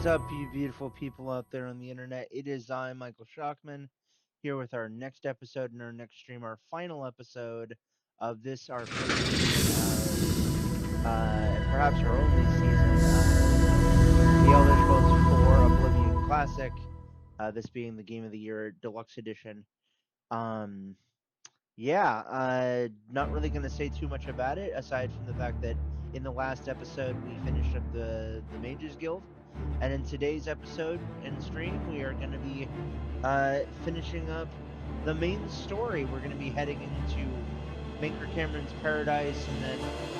up, you beautiful people out there on the internet? It is I, Michael Shockman, here with our next episode and our next stream, our final episode of this, our first season of, and perhaps our only season, The Elder Scrolls 4 Oblivion Classic, this being the Game of the Year Deluxe Edition. Not really going to say too much about it, aside from the fact that in the last episode, we finished up the Mages Guild. And in today's episode and stream, we are going to be finishing up the main story. We're going to be heading into Maker Cameron's Paradise and then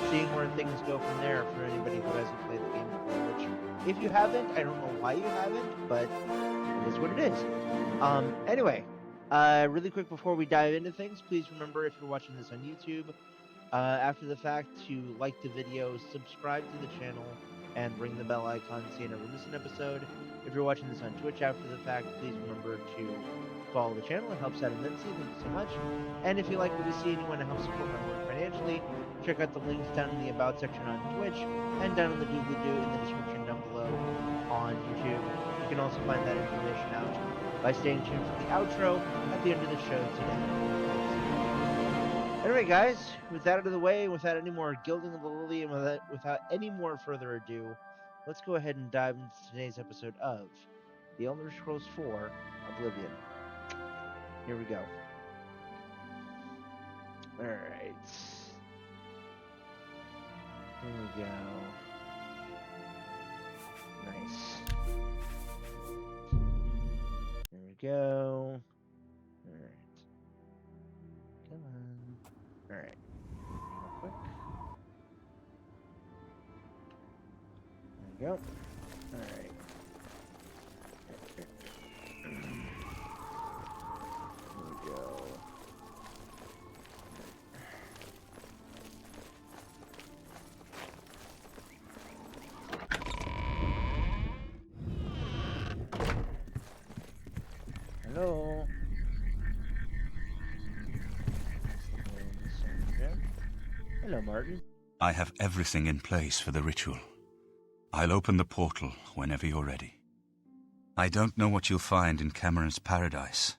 seeing where things go from there for anybody who hasn't played the game before. Which, if you haven't, I don't know why you haven't, but it is what it is. Anyway, really quick before we dive into things, please remember, if you're watching this on YouTube, after the fact, to like the video, subscribe to the channel, and ring the bell icon so you never miss an episode. If you're watching this on Twitch after the fact, please remember to follow the channel. It helps out immensely. Thank you so much. And if you like what you see and you want to help support my work financially, check out the links down in the About section on Twitch and down in the doobly-doo in the description down below on YouTube. You can also find that information out by staying tuned for the outro at the end of the show today. Anyway, guys, with that out of the way, without any more gilding of the lily, and without any more further ado, let's go ahead and dive into today's episode of The Elder Scrolls 4 Oblivion. Here we go. Alright. Here we go. Nice. Here we go. Alright. Come on. Alright. Real quick. There we go. Alright. Here we go. Hello. Hello, Martin. I have everything in place for the ritual. I'll open the portal whenever you're ready. I don't know what you'll find in Cameron's Paradise.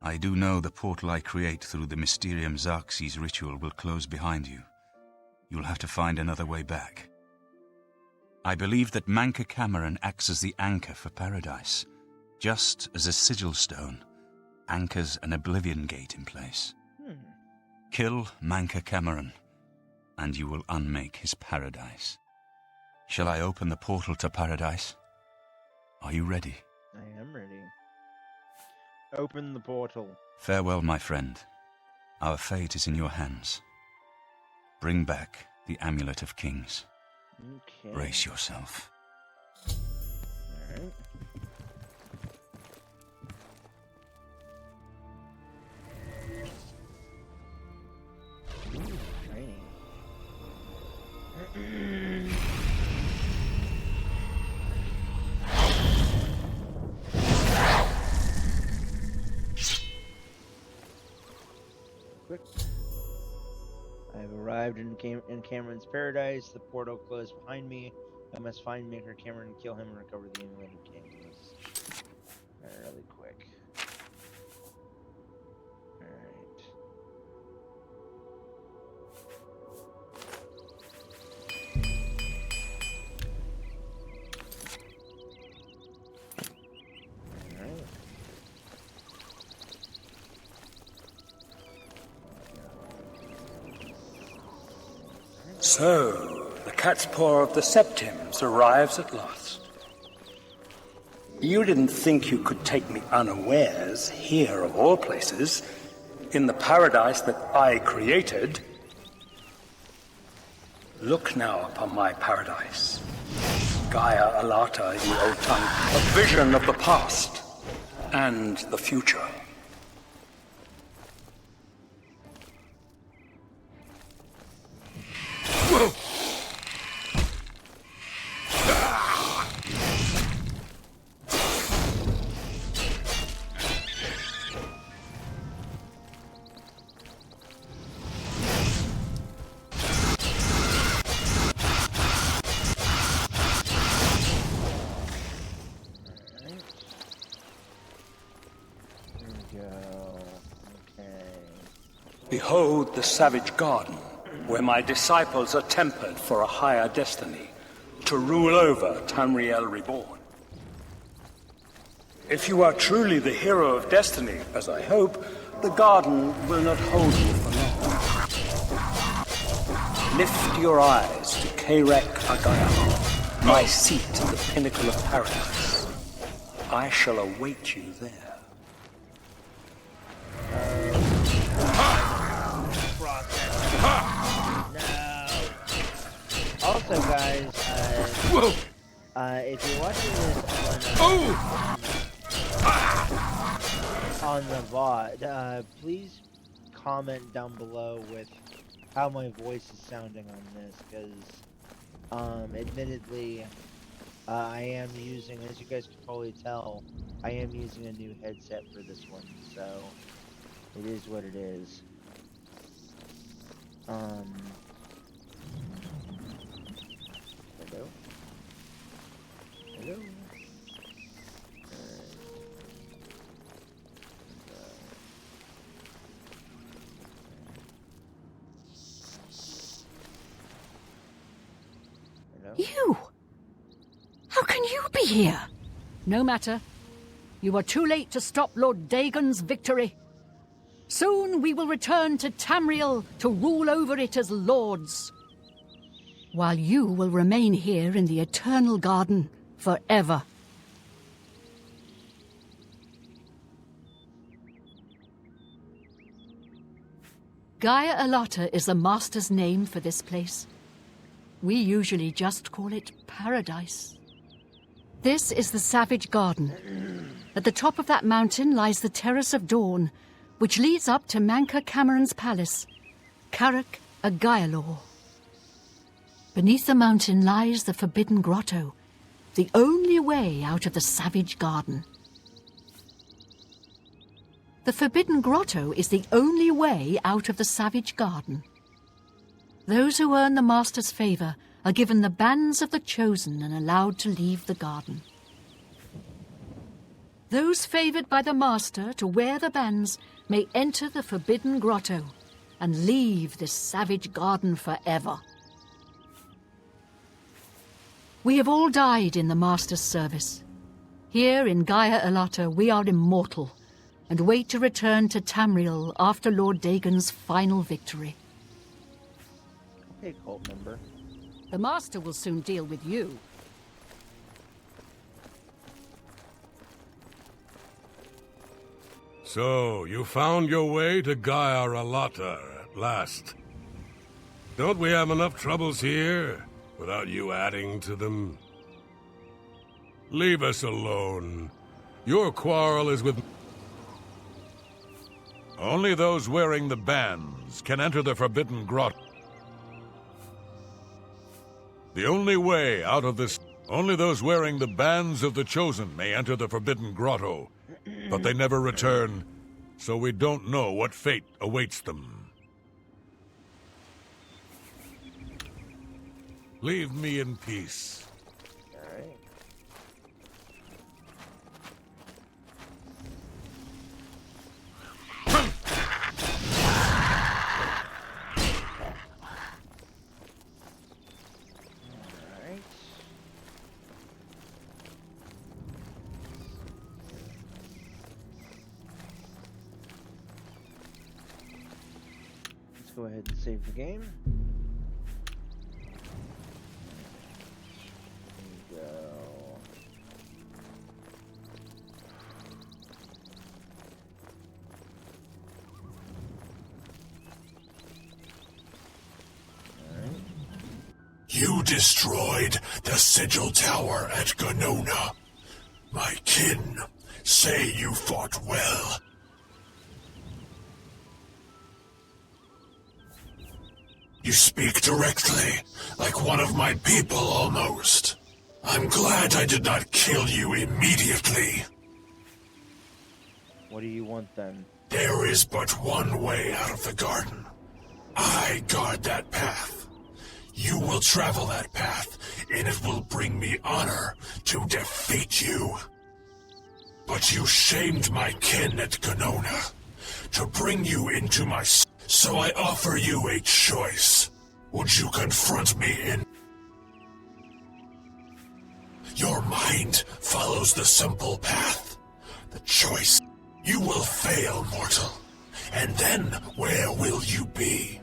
I do know the portal I create through the Mysterium Xarxes ritual will close behind you. You'll have to find another way back. I believe that Manka Cameron acts as the anchor for Paradise, just as a sigil stone anchors an Oblivion gate in place. Kill Manka Cameron, and you will unmake his paradise. Shall I open the portal to Paradise? Are you ready? I am ready. Open the portal. Farewell, my friend. Our fate is in your hands. Bring back the Amulet of Kings. Okay. Brace yourself. Alright. Training. Quick. I have arrived in Cameron's Paradise. The portal closed behind me. I must find Maker Cameron, kill him, and recover the Amulet of Kings. Really quick. Alright. Alright. So, the cat's paw of the Septims arrives at last. You didn't think you could take me unawares, here of all places, in the paradise that I created. Look now upon my paradise. Gaia Alata in the old tongue, a vision of the past and the future. behold the savage garden, where my disciples are tempered for a higher destiny, to rule over Tamriel Reborn. If you are truly the hero of destiny, as I hope, the garden will not hold you for long. Lift your eyes to Karek Agaya, my seat at the pinnacle of paradise. I shall await you there. Also, guys, if you're watching this on the VOD, please comment down below with how my voice is sounding on this, because, admittedly, I am using, as you guys can probably tell, I am using a new headset for this one, so it is what it is. Hello? Hello? Hello? You! How can you be here? No matter. You are too late to stop Lord Dagon's victory. Soon we will return to Tamriel to rule over it as lords, while you will remain here in the Eternal Garden forever. Gaia Alata is the Master's name for this place. We usually just call it Paradise. This is the Savage Garden. At the top of that mountain lies the Terrace of Dawn, which leads up to Manka Cameron's palace, Karek Agayalor. Beneath the mountain lies the Forbidden Grotto, the only way out of the Savage Garden. The Forbidden Grotto is the only way out of the Savage Garden. Those who earn the Master's favor are given the bands of the Chosen and allowed to leave the garden. Those favored by the Master to wear the bands may enter the Forbidden Grotto and leave this savage garden forever. We have all died in the Master's service. Here in Gaia Alata we are immortal and wait to return to Tamriel after Lord Dagon's final victory. Hey, cult member. The Master will soon deal with you. So, you found your way to Gaia Alata at last. Don't we have enough troubles here without you adding to them? Leave us alone. Your quarrel is with... Only those wearing the bands can enter the Forbidden Grotto. The only way out of this... Only those wearing the bands of the Chosen may enter the Forbidden Grotto. But they never return, so we don't know what fate awaits them. Leave me in peace. Alright. Alright. Let's go ahead and save the game. There we go. Alright. You destroyed the Sigil Tower at Ganona. My kin say you fought well. You speak directly, like one of my people almost. I'm glad I did not kill you immediately. What do you want then? There is but one way out of the garden. I guard that path. You will travel that path, and it will bring me honor to defeat you. But you shamed my kin at Ganona. To bring you into my... So I offer you a choice. Would you confront me in... Your mind follows the simple path. The choice. You will fail, mortal. And then where will you be?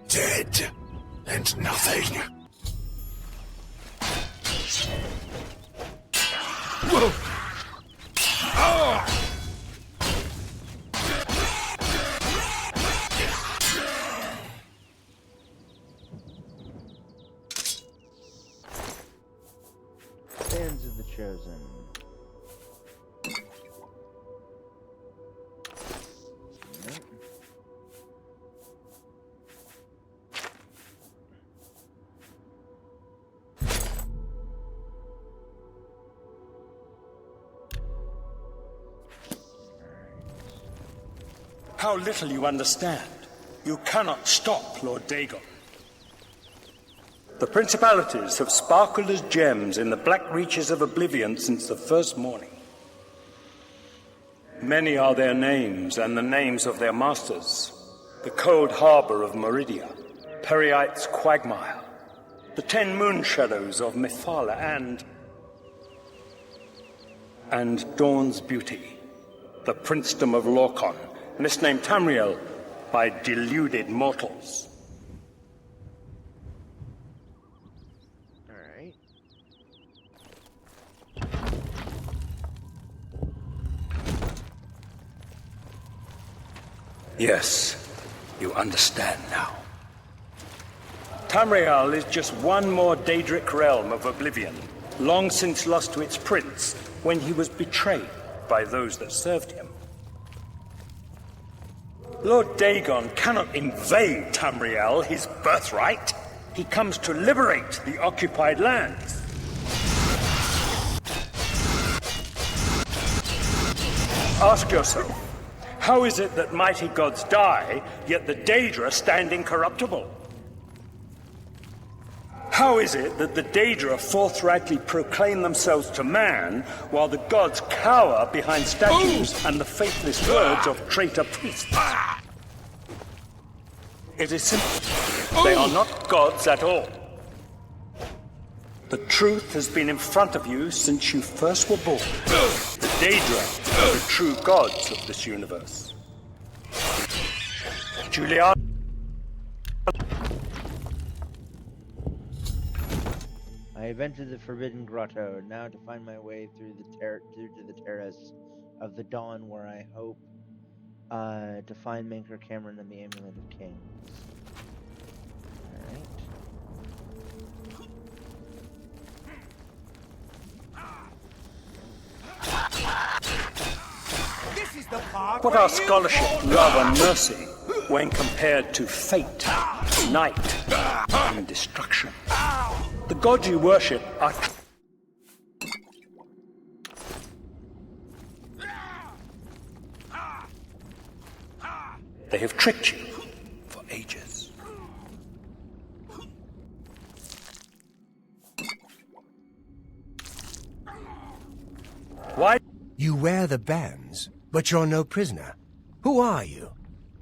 Dead. And nothing. Whoa! Ah! Fans of the Chosen. How little you understand. You cannot stop Lord Dagon. The principalities have sparkled as gems in the black reaches of oblivion since the first morning. Many are their names and the names of their masters. The cold harbor of Meridia, Periite's quagmire, the 10 moon shadows of Mephala and Dawn's beauty, the princedom of Lorcon, misnamed Tamriel by deluded mortals. Alright. Yes, you understand now. Tamriel is just one more Daedric realm of oblivion, long since lost to its prince when he was betrayed by those that served him. Lord Dagon cannot invade Tamriel, his birthright. He comes to liberate the occupied lands. Ask yourself, how is it that mighty gods die, yet the Daedra stand incorruptible? How is it that the Daedra forthrightly proclaim themselves to man, while the gods cower behind statues and the faithless words of traitor priests? It is simple. They are not gods at all. The truth has been in front of you since you first were born. The Daedra are the true gods of this universe. Julian. I have entered the Forbidden Grotto, now to find my way through to the terrace of the Dawn, where I hope to find Maker Cameron and the Amulet of Kings. What are scholarship, love, and mercy when compared to fate, night, and destruction? The gods you worship are... They have tricked you for ages. Why? You wear the bands, but you're no prisoner. Who are you?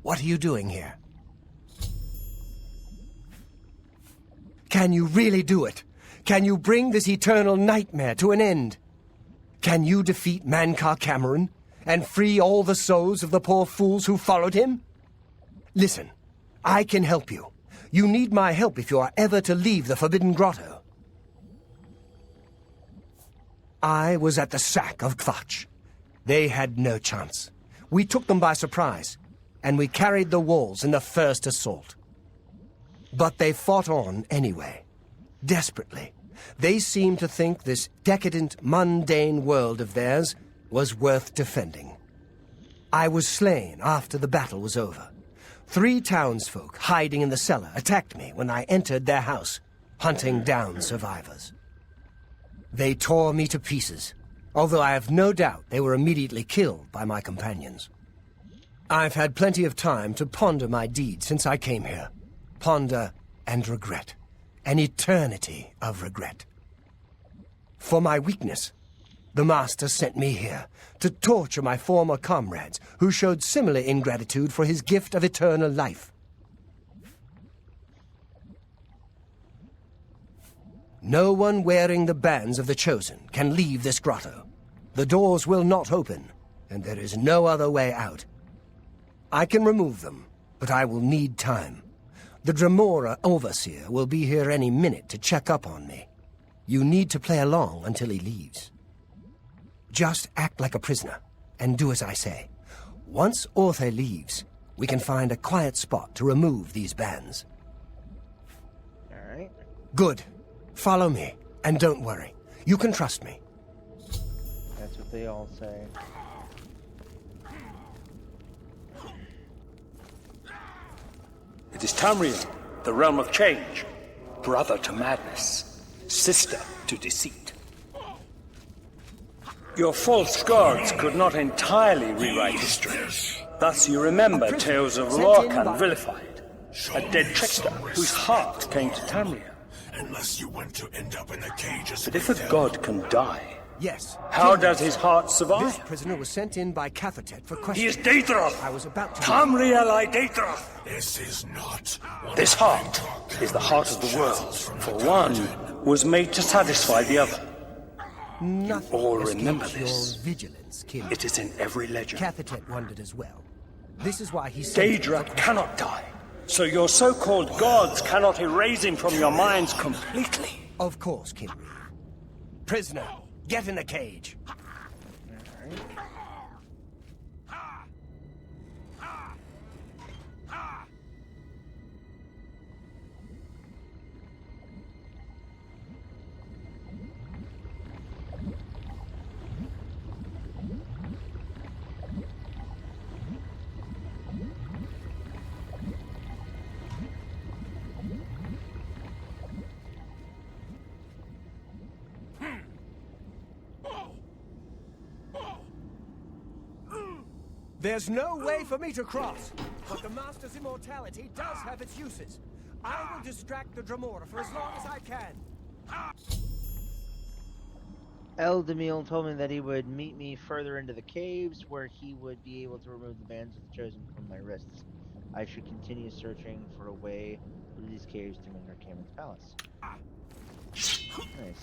What are you doing here? Can you really do it? Can you bring this eternal nightmare to an end? Can you defeat Mankar Cameron and free all the souls of the poor fools who followed him? Listen, I can help you. You need my help if you are ever to leave the Forbidden Grotto. I was at the sack of Kvatch. They had no chance. We took them by surprise, and we carried the walls in the first assault. But they fought on anyway, desperately. They seemed to think this decadent, mundane world of theirs was worth defending. I was slain after the battle was over. 3 townsfolk hiding in the cellar attacked me when I entered their house, hunting down survivors. They tore me to pieces, although I have no doubt they were immediately killed by my companions. I've had plenty of time to ponder my deed since I came here. Ponder and regret. An eternity of regret. For my weakness, The Master sent me here to torture my former comrades who showed similar ingratitude for his gift of eternal life. No one wearing the bands of the Chosen can leave this grotto. The doors will not open, and there is no other way out. I can remove them, but I will need time. The Dremora Overseer will be here any minute to check up on me. You need to play along until he leaves. Just act like a prisoner, and do as I say. Once Orthe leaves, we can find a quiet spot to remove these bands. All right. Good. Follow me, and don't worry. You can trust me. That's what they all say. It is Tamriel, the realm of change, brother to madness, sister to deceit. Your false gods could not entirely rewrite history. Thus you remember tales of Lorcan vilified, a dead trickster whose heart came to Tamriel. Unless you want to end up in the cages. But if a god can die, Yes. how does his heart This survive? prisoner was sent in by Cathertet for He questioning. is Daedroth! I was about to... Tamriel I Daedroth! This is not. what This I'm heart talking is the heart of the about. world, From for the one garden. was made to satisfy the other. Nothing all escapes remember your this. vigilance, Kim. It is in every legend. Cathertet wondered as well. This is why he sent him Daedra for- cannot die, so your so-called gods cannot erase him from your minds completely. Of course, Kim. Prisoner, get in the cage. There's no way for me to cross, but the Master's immortality does have its uses. I will distract the Dremora for as long as I can. Eldemil told me that he would meet me further into the caves, where he would be able to remove the bands of the Chosen from my wrists. I should continue searching for a way through these caves to Mingar Cameron's palace. Nice.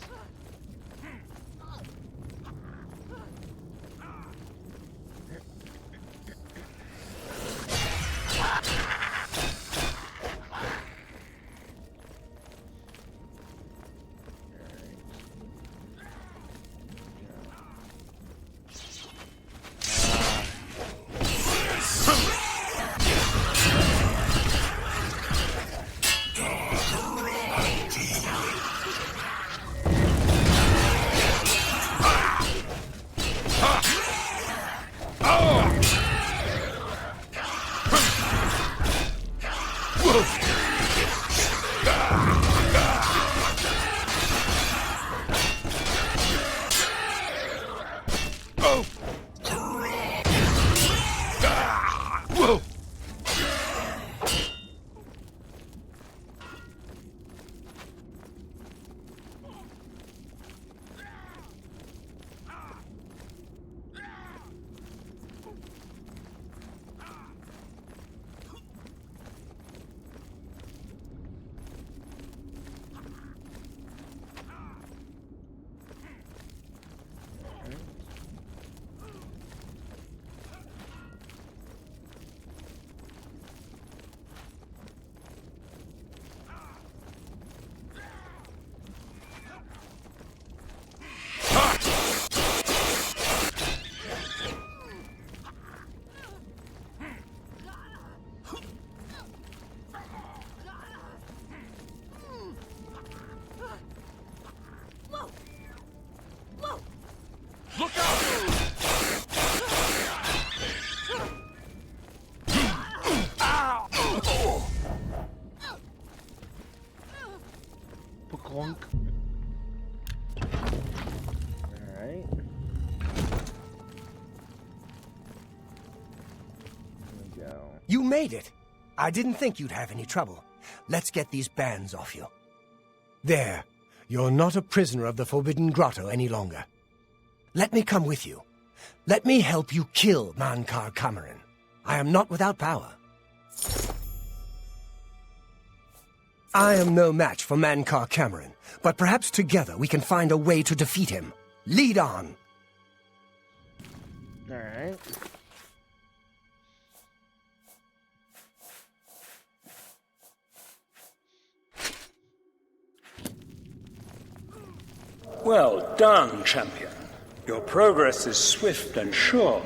Clunk. Alright. There we go. You made it. I didn't think you'd have any trouble. Let's get these bands off you. There. You're not a prisoner of the Forbidden Grotto any longer. Let me come with you. Let me help you kill Mankar Cameron. I am not without power. I am no match for Mankar Cameron, but perhaps together we can find a way to defeat him. Lead on! Alright. Well done, champion. Your progress is swift and sure.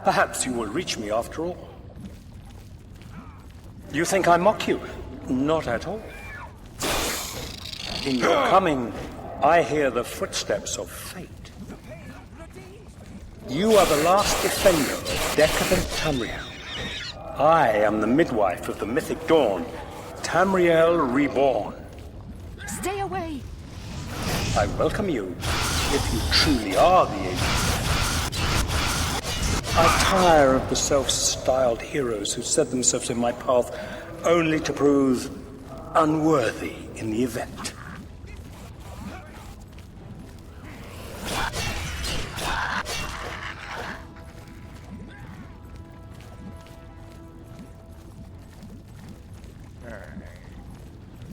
Perhaps you will reach me after all. You think I mock you? Not at all. In your coming, I hear the footsteps of fate. You are the last defender of decadent Tamriel. I am the midwife of the mythic dawn, Tamriel Reborn. Stay away! I welcome you, if you truly are the agent. I tire of the self-styled heroes who set themselves in my path only to prove unworthy in the event.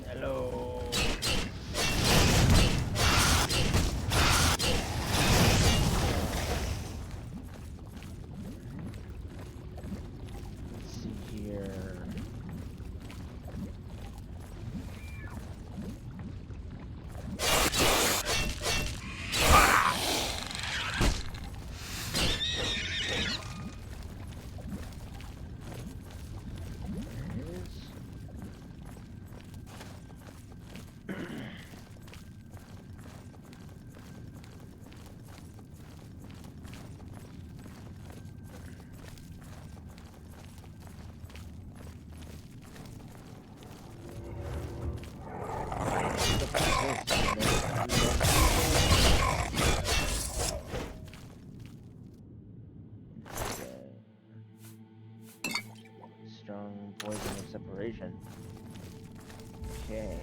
Hello. Let's see here. Strong poison of separation. Okay.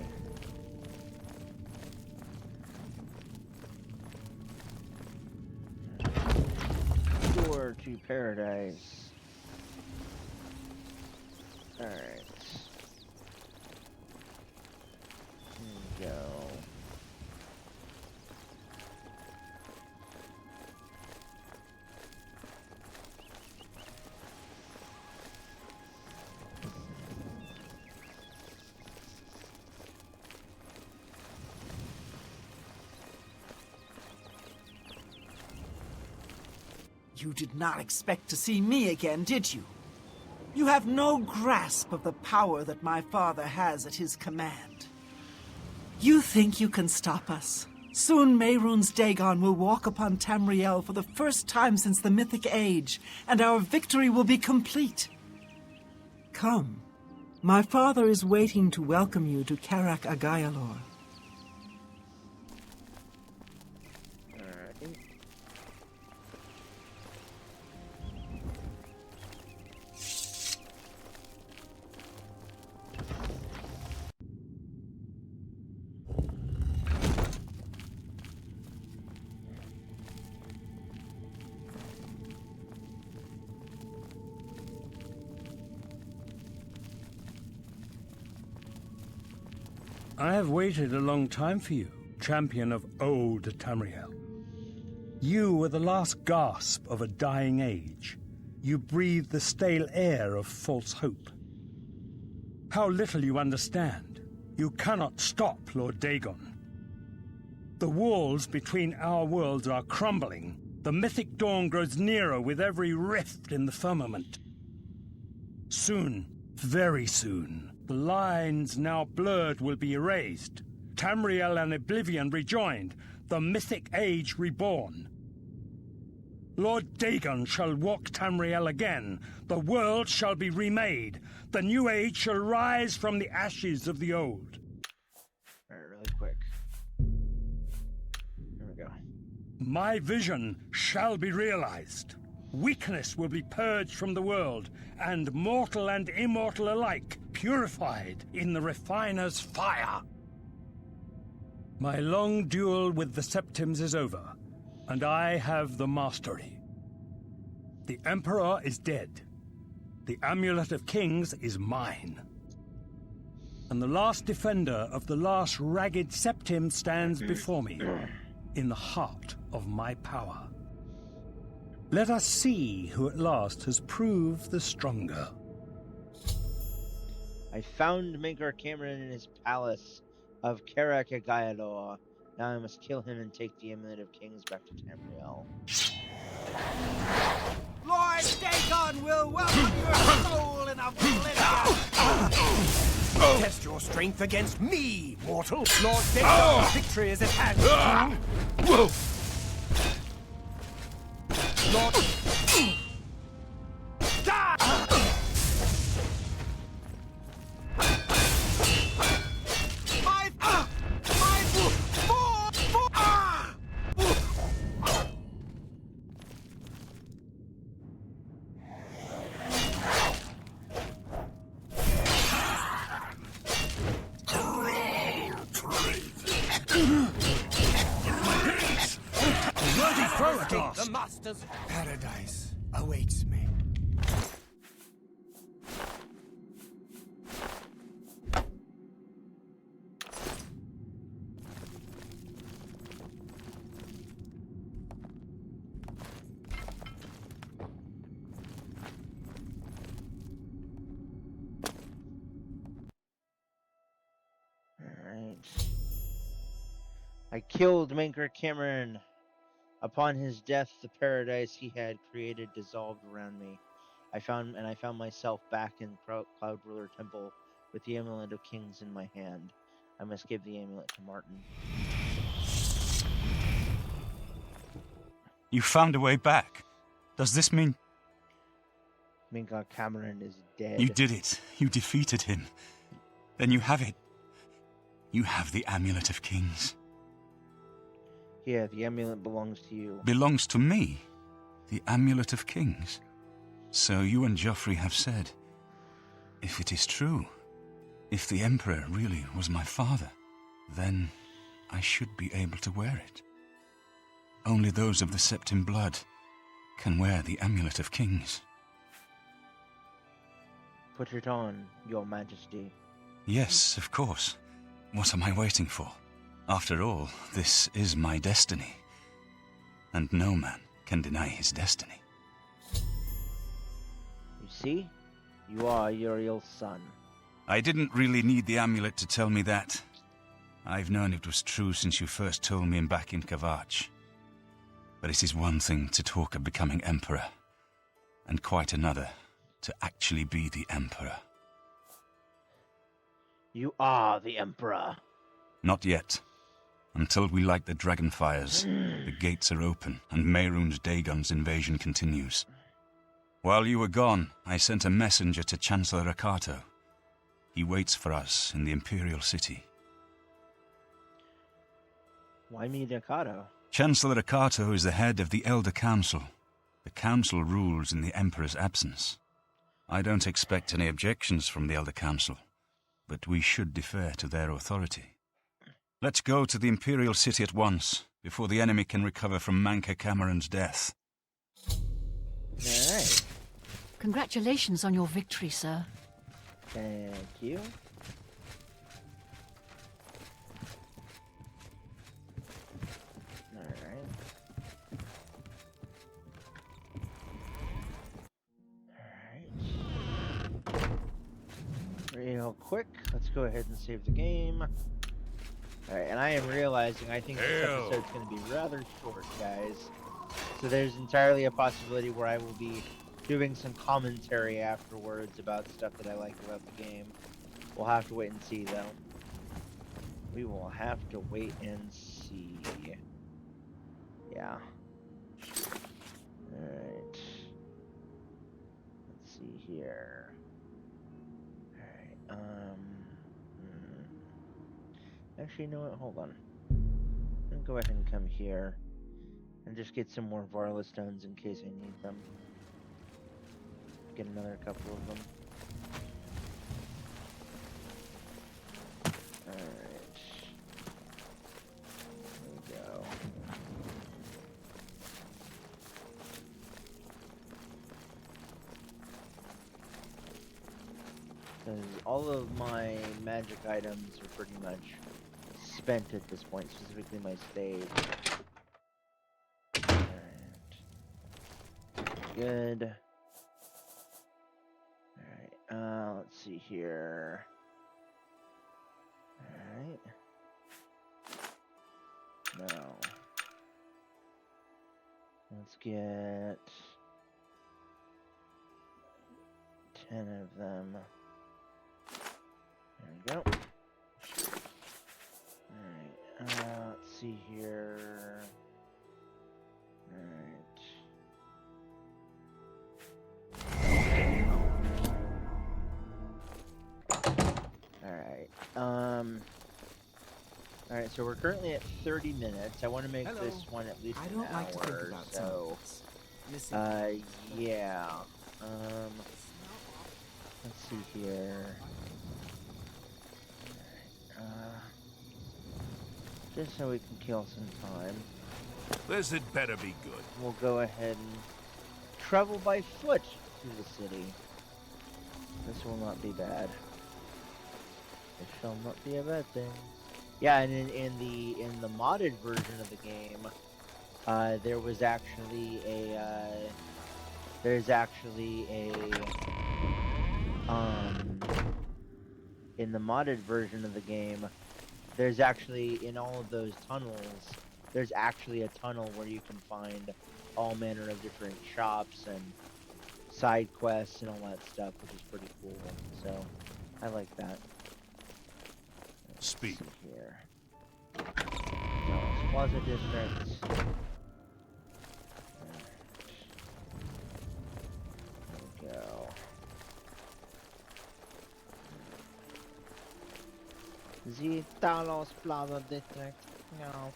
Door to paradise. Alright. Here we go. You did not expect to see me again, did you? You have no grasp of the power that my father has at his command. You think you can stop us? Soon Mehrunes Dagon will walk upon Tamriel for the first time since the Mythic Age, and our victory will be complete. Come. My father is waiting to welcome you to Karak Agayalor. I have waited a long time for you, champion of old Tamriel. You were the last gasp of a dying age. You breathed the stale air of false hope. How little you understand. You cannot stop Lord Dagon. The walls between our worlds are crumbling. The mythic dawn grows nearer with every rift in the firmament. Soon, very soon, the lines now blurred will be erased. Tamriel and Oblivion rejoined, the mythic age reborn. Lord Dagon shall walk Tamriel again. The world shall be remade. The new age shall rise from the ashes of the old. Alright, really quick. Here we go. My vision shall be realized. Weakness will be purged from the world, and mortal and immortal alike purified in the refiner's fire. My long duel with the Septims is over. and I have the mastery. The Emperor is dead. The Amulet of Kings is mine. And the last defender of the last ragged septim stands before me, in the heart of my power. Let us see who at last has proved the stronger. I found Maker Cameron in his palace of Karakagayalor. Now I must kill him and take the Amulet of Kings back to Tamriel. Lord Dagon will welcome your soul in oblivion! Test your strength against me, mortal. Lord Dagon's victory is at hand. Lord... The Master's paradise awaits me. Alright. I killed Maker Cameron. Upon his death, the paradise he had created dissolved around me. I found myself back in Cloud Ruler Temple with the Amulet of Kings in my hand. I must give the amulet to Martin. You found a way back. Does this mean... Maker Cameron is dead. You did it. You defeated him. Then you have it. You have the Amulet of Kings. Yeah, the amulet belongs to you. Belongs to me? The Amulet of Kings? So you and Joffrey have said, if it is true, if the Emperor really was my father, then I should be able to wear it. Only those of the Septim blood can wear the Amulet of Kings. Put it on, Your Majesty. Yes, of course. What am I waiting for? After all, this is my destiny. And no man can deny his destiny. You see? You are Uriel's son. I didn't really need the amulet to tell me that. I've known it was true since you first told me back in Kavach. But it is one thing to talk of becoming Emperor, and quite another to actually be the Emperor. You are the Emperor. Not yet. Until we light the Dragonfires, the gates are open, and Mehrunes Dagon's invasion continues. While you were gone, I sent a messenger to Chancellor Akato. He waits for us in the Imperial City. Why me, Akato? Chancellor Akato is the head of the Elder Council. The Council rules in the Emperor's absence. I don't expect any objections from the Elder Council, but we should defer to their authority. Let's go to the Imperial City at once, before the enemy can recover from Manca Cameron's death. Alright. Congratulations on your victory, sir. Thank you. Alright. Alright. Real quick, let's go ahead and save the game. Alright, and I am realizing I think this episode's going to be rather short, guys. So there's entirely a possibility where I will be doing some commentary afterwards about stuff that I like about the game. We'll have to wait and see, though. We will have to wait and see. Yeah. Alright. Let's see here. Alright, Actually, you know what? Hold on. I'm gonna go ahead and come here and just get some more Varla stones in case I need them. Get another couple of them. Alright. There we go. Because all of my magic items are pretty much spent at this point, specifically my stage. Alright. Good. Alright, let's see here. Alright. Now, let's get 10 of them. There we go. Alright, let's see here. Alright. Alright, alright, so we're currently at 30 minutes. I want to make this one at least an hour, like to think about so, yeah. Let's see here. Just so we can kill some time, This had better be good. we'll go ahead and travel by foot through the city. This will not be bad. It shall not be a bad thing. Yeah, and in the modded version of the game, there was actually a in the modded version of the game, there's actually, in all of those tunnels, there's actually a tunnel where you can find all manner of different shops and side quests and all that stuff, which is pretty cool. So I like that. Speak. Let's see here. No, it's Plaza Districts. There we go. The Talos Plaza District. No.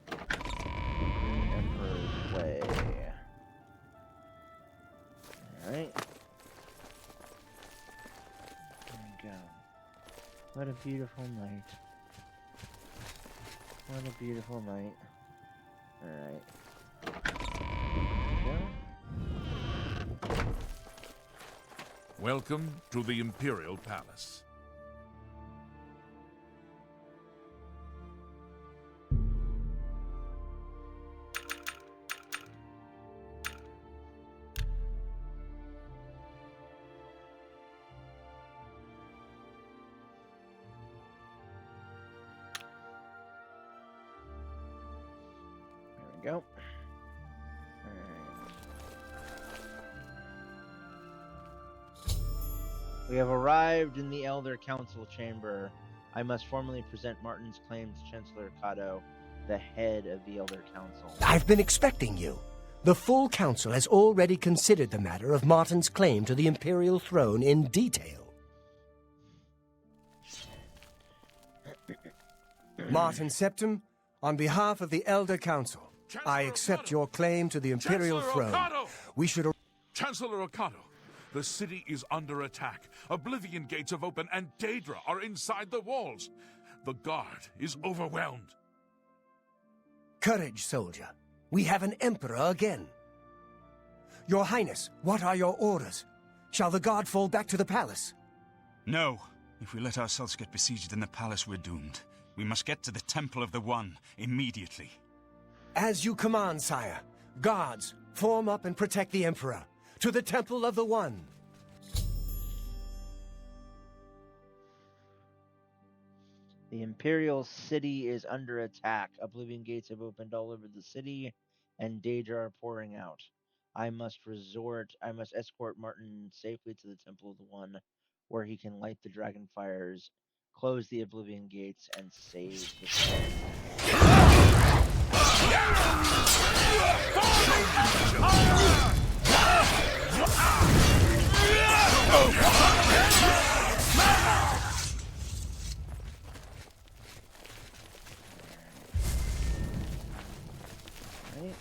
Green Emperor's Way. Alright. There we go. What a beautiful night. What a beautiful night. Alright. There we go. Welcome to the Imperial Palace. There we go. Alright. We have arrived in the Elder Council chamber. I must formally present Martin's claim to Chancellor Kato, the head of the Elder Council. I've been expecting you. The full council has already considered the matter of Martin's claim to the Imperial throne in detail. Martin Septim, on behalf of the Elder Council, I accept your claim to the Imperial throne. We should... Chancellor Okado, the city is under attack. Oblivion gates have opened and Daedra are inside the walls. The guard is overwhelmed. Courage, soldier. We have an emperor again. Your Highness, what are your orders? Shall the guard fall back to the palace? No. If we let ourselves get besieged in the palace, we're doomed. We must get to the Temple of the One immediately. As you command, sire. Guards, form up and protect the emperor. To the Temple of the One. The Imperial city is under attack. Oblivion gates have opened all over the city, and Daedra are pouring out. I must escort Martin safely to the Temple of the One, where he can light the dragon fires, close the Oblivion gates, and save the city. Right.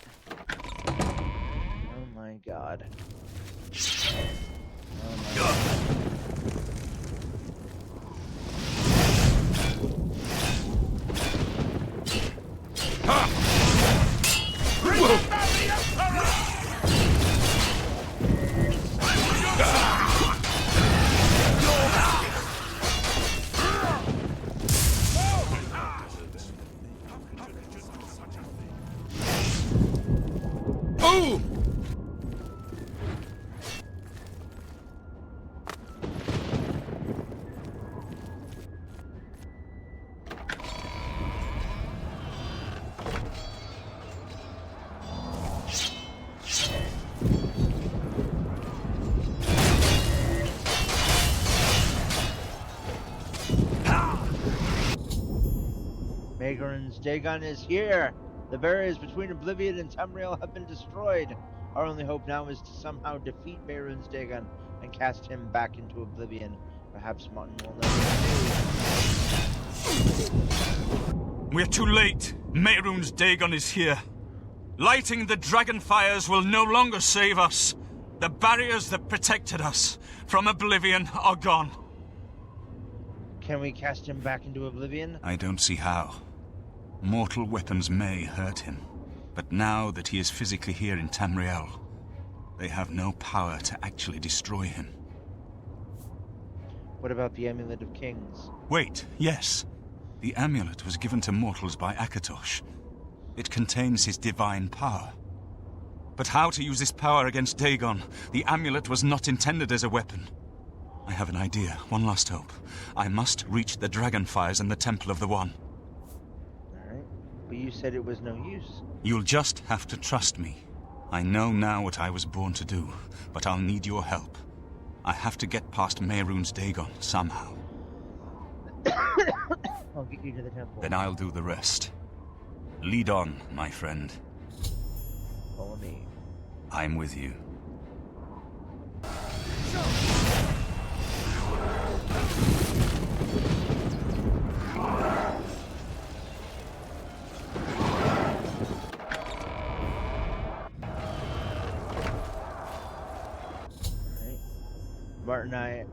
Oh my god. Oh my god. Maegorun's Dagon is here! The barriers between Oblivion and Tamriel have been destroyed. Our only hope now is to somehow defeat Maegorun's Dagon and cast him back into Oblivion. Perhaps Martin will know what to do. We're too late. Maegorun's Dagon is here. Lighting the dragon fires will no longer save us. The barriers that protected us from Oblivion are gone. Can we cast him back into Oblivion? I don't see how. Mortal weapons may hurt him, but now that he is physically here in Tamriel, they have no power to actually destroy him. What about the Amulet of Kings? Wait, yes. The amulet was given to mortals by Akatosh. It contains his divine power. But how to use this power against Dagon? The amulet was not intended as a weapon. I have an idea, one last hope. I must reach the dragonfires in the Temple of the One. Alright, but you said it was no use. You'll just have to trust me. I know now what I was born to do, but I'll need your help. I have to get past Maegorun's Dagon somehow. I'll get you to the temple. Then I'll do the rest. Lead on, my friend. Follow me. I'm with you.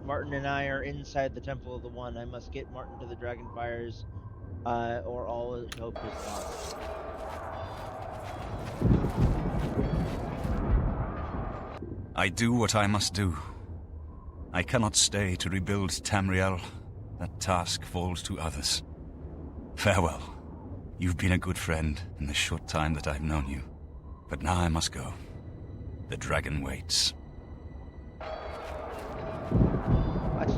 Martin and I are inside the Temple of the One. I must get Martin to the Dragonfires, or all hope is lost. I do what I must do. I cannot stay to rebuild Tamriel. That task falls to others. Farewell. You've been a good friend in the short time that I've known you. But now I must go. The dragon waits. What?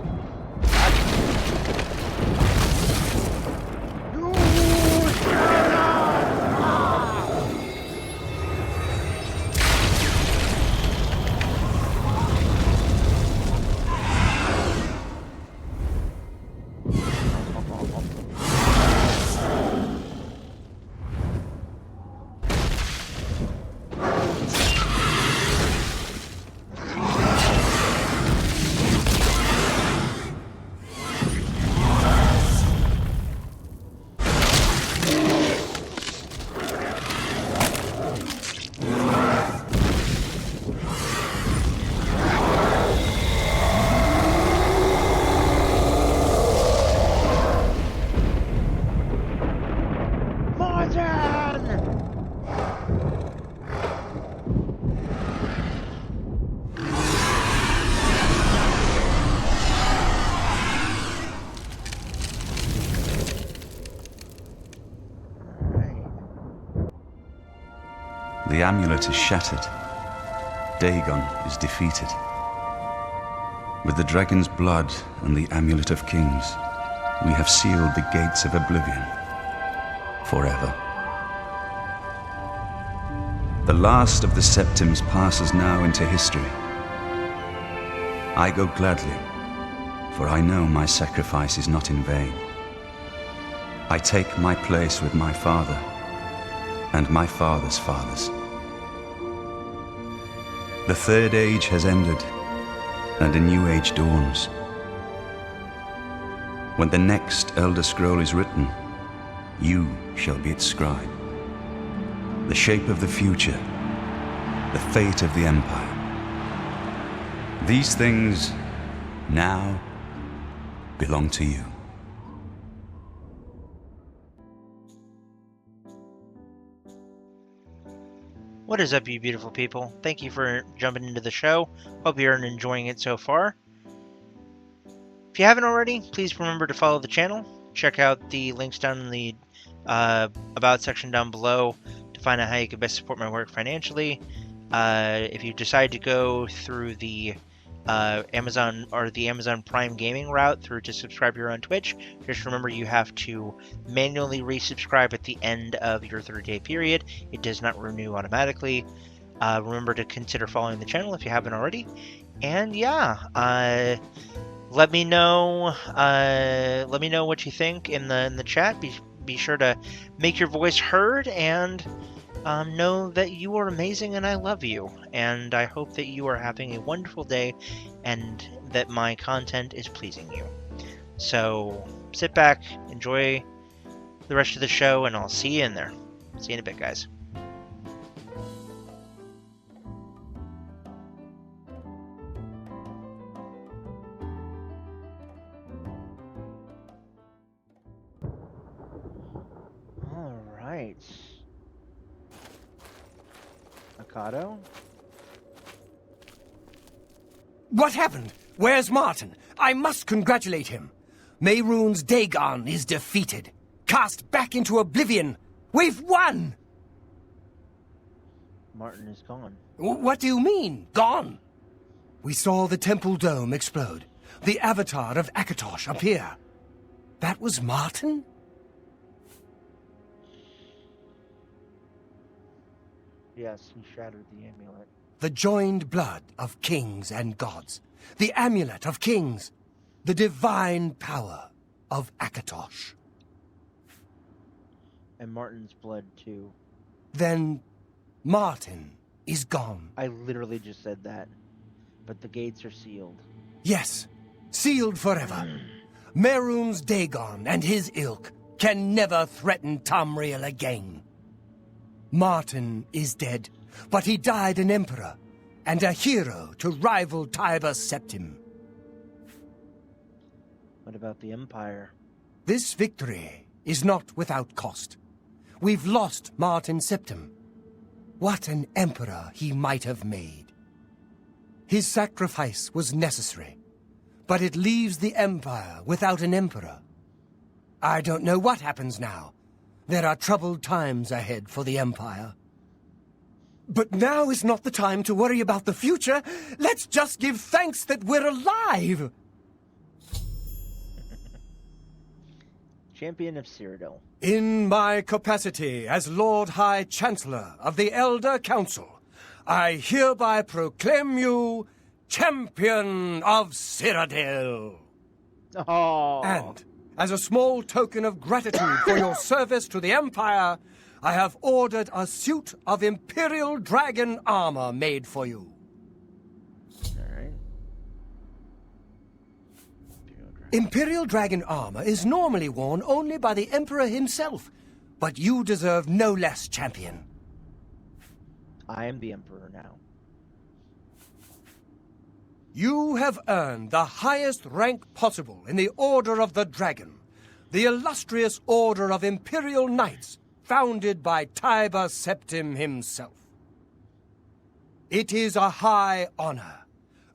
The amulet is shattered. Dagon is defeated. With the dragon's blood and the Amulet of Kings, we have sealed the gates of Oblivion forever. The last of the Septims passes now into history. I go gladly, for I know my sacrifice is not in vain. I take my place with my father and my father's fathers. The Third Age has ended, and a new age dawns. When the next Elder Scroll is written, you shall be its scribe. The shape of the future, the fate of the Empire. These things now belong to you. What is up, you beautiful people? Thank you for jumping into the show. Hope you're enjoying it so far. If you haven't already, please remember to follow the channel. Check out the links down in the About section down below to find out how you can best support my work financially. If you decide to go through the Amazon or the Amazon Prime Gaming route through to subscribe here on Twitch, just remember you have to manually resubscribe at the end of your 30-day period. It does not renew automatically. Remember to consider following the channel if you haven't already. And yeah, let me know what you think in the chat. Be be sure to make your voice heard and know that you are amazing and I love you. And I hope that you are having a wonderful day and that my content is pleasing you. So sit back, enjoy the rest of the show, and I'll see you in there. See you in a bit, guys. All right. Mikado? What happened? Where's Martin? I must congratulate him. Mehrunes Dagon is defeated. Cast back into oblivion. We've won! Martin is gone. What do you mean, gone? We saw the temple dome explode. The avatar of Akatosh appear. That was Martin? Yes, he shattered the amulet. The joined blood of kings and gods. The amulet of kings. The divine power of Akatosh. And Martin's blood, too. Then Martin is gone. I literally just said that. But the gates are sealed. Yes, sealed forever. Mehrunes Dagon and his ilk can never threaten Tamriel again. Martin is dead, but he died an emperor and a hero to rival Tiber Septim. What about the Empire? This victory is not without cost. We've lost Martin Septim. What an emperor he might have made. His sacrifice was necessary, but it leaves the Empire without an emperor. I don't know what happens now. There are troubled times ahead for the Empire. But now is not the time to worry about the future. Let's just give thanks that we're alive! Champion of Cyrodiil. In my capacity as Lord High Chancellor of the Elder Council, I hereby proclaim you Champion of Cyrodiil. Oh. And, as a small token of gratitude for your service to the Empire, I have ordered a suit of Imperial Dragon armor made for you. Alright. Imperial Dragon armor is normally worn only by the Emperor himself, but you deserve no less, Champion. I am the Emperor now. You have earned the highest rank possible in the Order of the Dragon, the illustrious Order of Imperial Knights, founded by Tiber Septim himself. It is a high honor.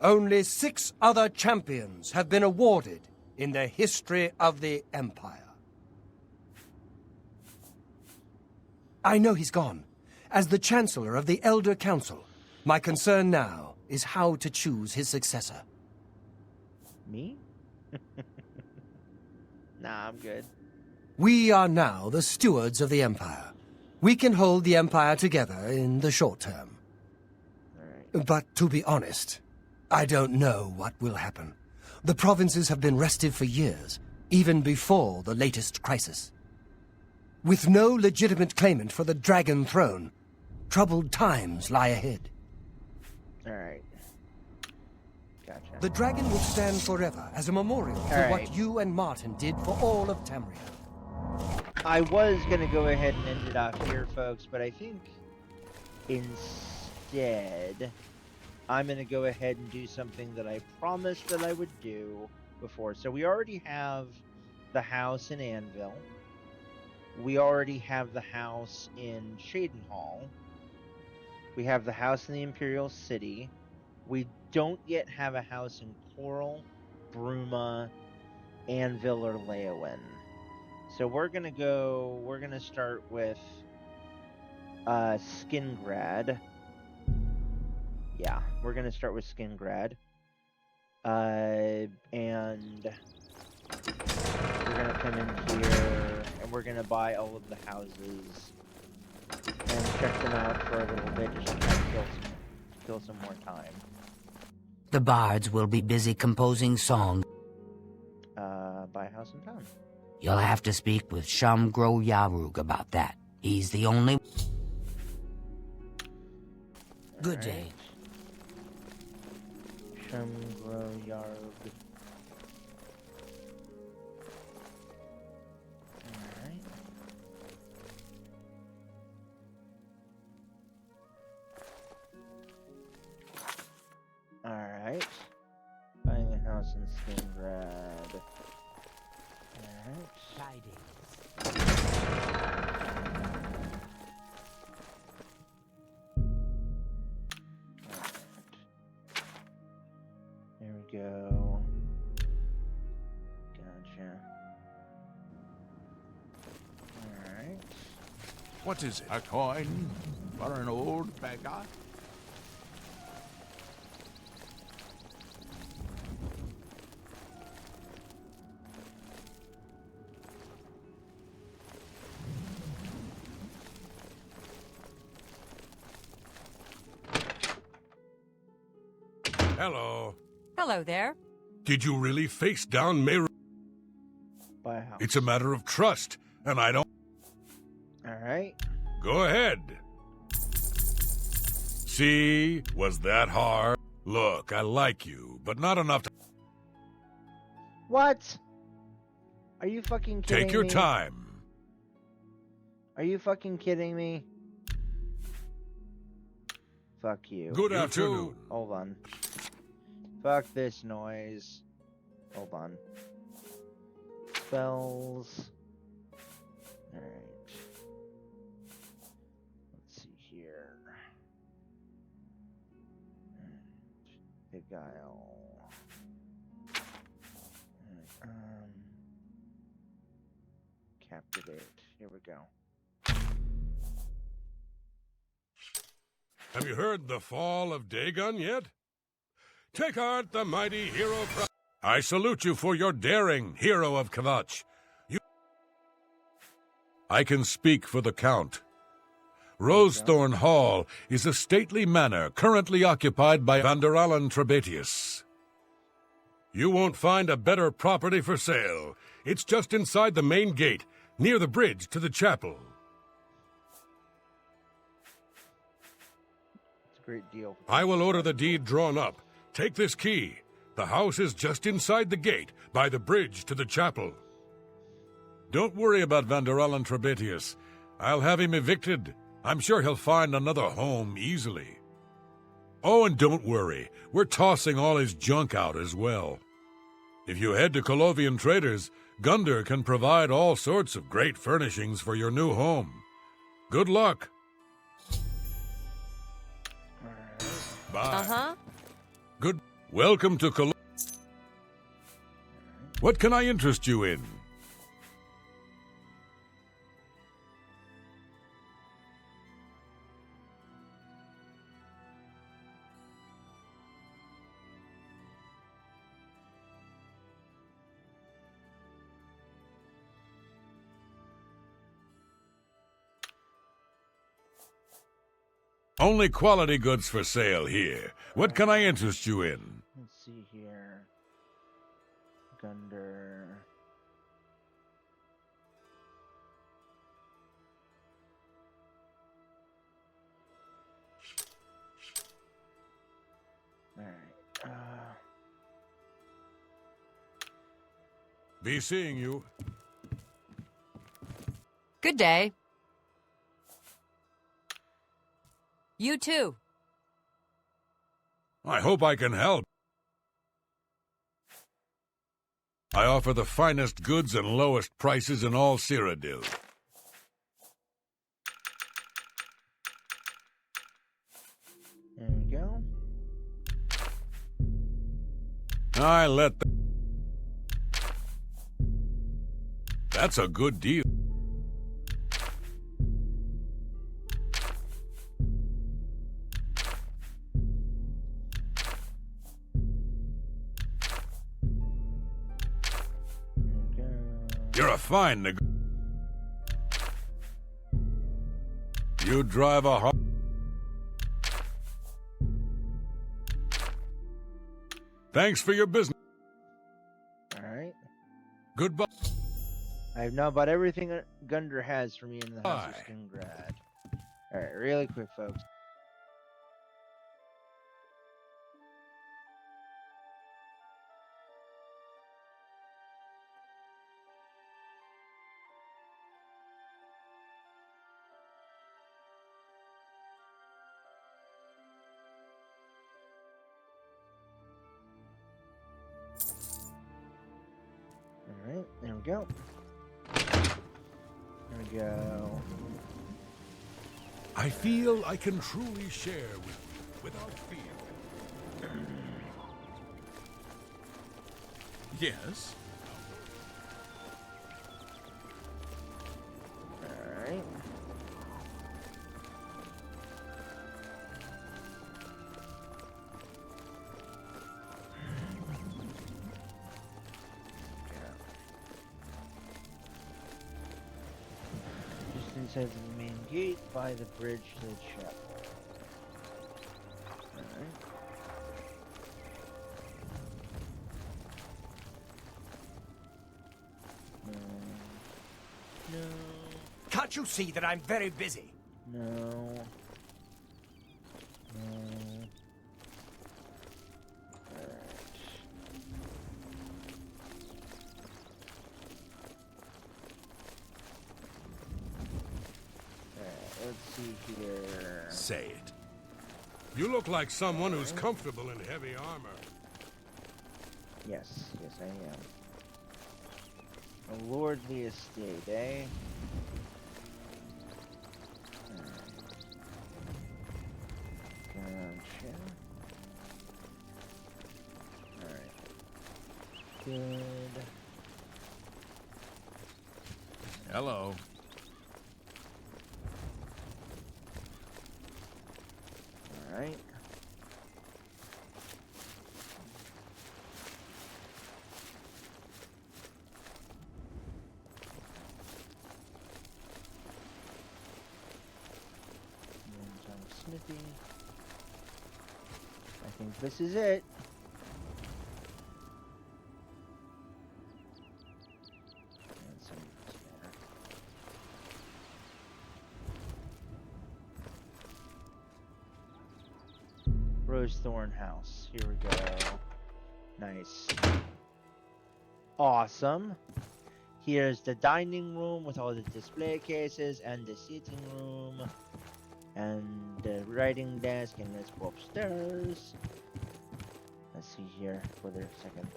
Only 6 other champions have been awarded in the history of the Empire. I know he's gone. As the Chancellor of the Elder Council, my concern now is how to choose his successor. Me? Nah, I'm good. We are now the stewards of the Empire. We can hold the Empire together in the short term. Alright. But to be honest, I don't know what will happen. The provinces have been restive for years, even before the latest crisis. With no legitimate claimant for the Dragon Throne, troubled times lie ahead. Alright. Gotcha. The dragon will stand forever as a memorial for Alright. what you and Martin did for all of Tamriel. I was gonna go ahead and end it off here, folks, but I think instead I'm gonna go ahead and do something that I promised that I would do before. So we already have the house in Anvil. We already have the house in Shadenhall. We have the house in the Imperial City. We don't yet have a house in Coral, Bruma, Anvil, or Leowen. So we're gonna start with Skingrad. Yeah, we're gonna start with Skingrad. And we're gonna come in here and we're gonna buy all of the houses and check them out for a little bit just to try to kill some more time. The bards will be busy composing songs. Buy a house in town. You'll have to speak with Shamgro Yarug about that. He's the only... Good day. Shamgro Yarg. Alright. Alright. Buying a house in Skingrad. Alright. There we go. Gotcha. Alright. What is it? A coin for an old beggar? Hello. Hello there. Did you really face down Meru? Buy a house. It's a matter of trust, and I don't... Alright. Go ahead. See? Was that hard? Look, I like you, but not enough to... What? Are you fucking kidding me? Take your time. Are you fucking kidding me? Fuck you. Good afternoon. Hold on. Fuck this noise. Hold on. Spells. Alright. Let's see here. Beguile. Captivate. Here we go. Have you heard the fall of Dagon yet? Take heart, the mighty hero. I salute you for your daring, hero of Kvatch. I can speak for the Count. Rosethorn Hall is a stately manor currently occupied by Vanderalan Trebatius. You won't find a better property for sale. It's just inside the main gate, near the bridge to the chapel. It's a great deal. I will order the deed drawn up. Take this key. The house is just inside the gate, by the bridge to the chapel. Don't worry about Vanderalan Trebatius. I'll have him evicted. I'm sure he'll find another home easily. Oh, and don't worry. We're tossing all his junk out as well. If you head to Colovian Traders, Gunder can provide all sorts of great furnishings for your new home. Good luck. Bye. Uh-huh. Good. Welcome to Cologne. What can I interest you in? Only quality goods for sale here. What can I interest you in? Let's see here. Gunder. Alright. Be seeing you. Good day. You too. I hope I can help. I offer the finest goods and lowest prices in all Cyrodiil. There we go. I let the... That's a good deal. You're a fine You drive a hard... Thanks for your business. Alright. Goodbye. I have now bought everything Gunder has for me in the House of Aye. Skingrad. Alright, really quick, folks. Alright, there we go. There we go. I feel I can truly share with you without fear. Yes? Alright. Just inside the main gate by the bridge to the chapel. Alright. No. Can't you see that I'm very busy? No. No. Alright. Let's see here. Say it. You look like someone who's comfortable in heavy armor. Yes, yes I am. A lordly estate, eh? Gotcha. Alright. Good. Hello. Alright. Smithy. I think this is it. Rosethorn House. Here we go. Nice. Awesome. Here's the dining room with all the display cases and the sitting room. And the writing desk, and let's go upstairs. Let's see here for a second.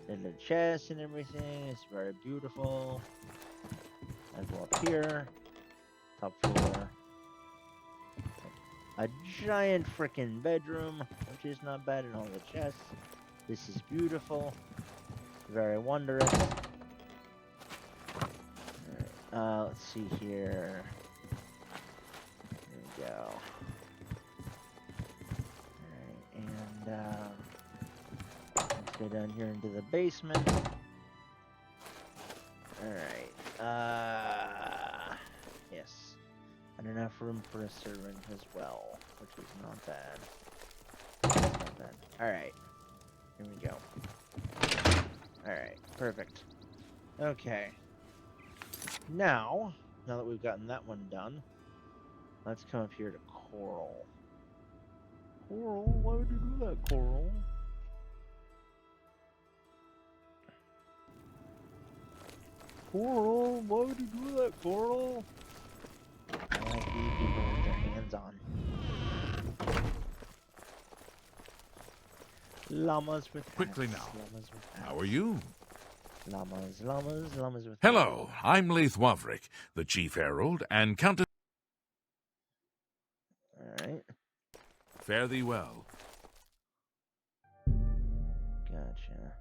The chest and everything is very beautiful. I go up here. Top floor. A giant freaking bedroom, which is not bad in all the chests. This is beautiful. Very wondrous. Alright, let's see here. There we go. Alright, and let's go down here into the basement. Alright, yes. And enough room for a servant as well, which is not bad. Not bad. Alright. Here we go. Alright, perfect. Okay. Now that we've gotten that one done, let's come up here to Coral. Coral? Why would you do that, Coral? Coral? Why would you do that, Coral? I like these people with their hands on. Llamas with Quickly hats. now. Llamas with hats. How are you? Llamas with Hello, I'm Leith Wavrick, the Chief Herald, and Countess... Alright. Fare thee well. Gotcha.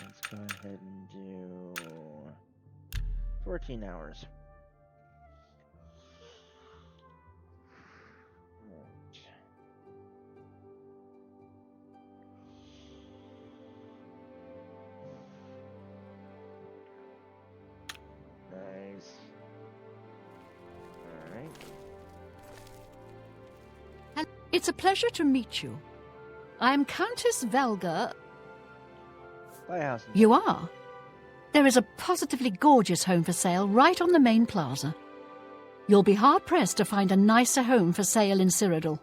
Let's go ahead and do 14 hours. Nice. Alright. It's a pleasure to meet you. I am Countess Velga. Playhouse. You are? There is a positively gorgeous home for sale right on the main plaza. You'll be hard-pressed to find a nicer home for sale in Cyrodiil.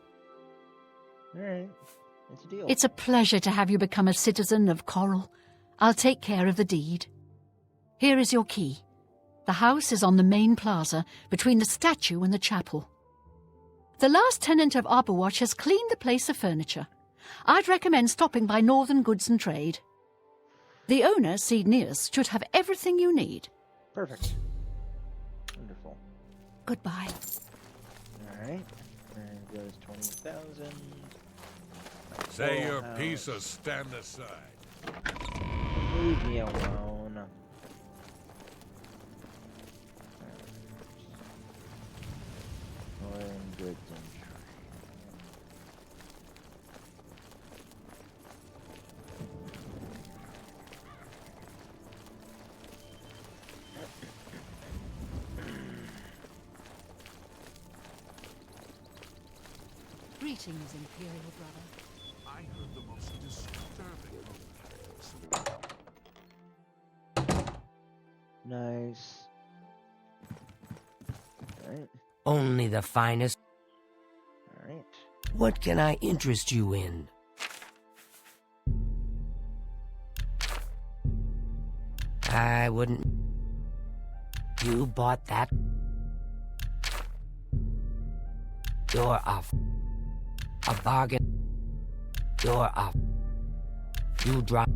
Alright, it's a deal. It's a pleasure to have you become a citizen of Coral. I'll take care of the deed. Here is your key. The house is on the main plaza, between the statue and the chapel. The last tenant of Arborwatch has cleaned the place of furniture. I'd recommend stopping by Northern Goods and Trade. The owner, Cedneus, should have everything you need. Perfect. Wonderful. Goodbye. Alright. There goes 20,000. Say your piece or stand aside. Leave me alone. Northern Goods and Greetings, Imperial brother. I heard the most disturbing nice. Alright. Only the finest. Alright. What can I interest you in? I wouldn't... You bought that? You're off. A bargain. You're off. You drive.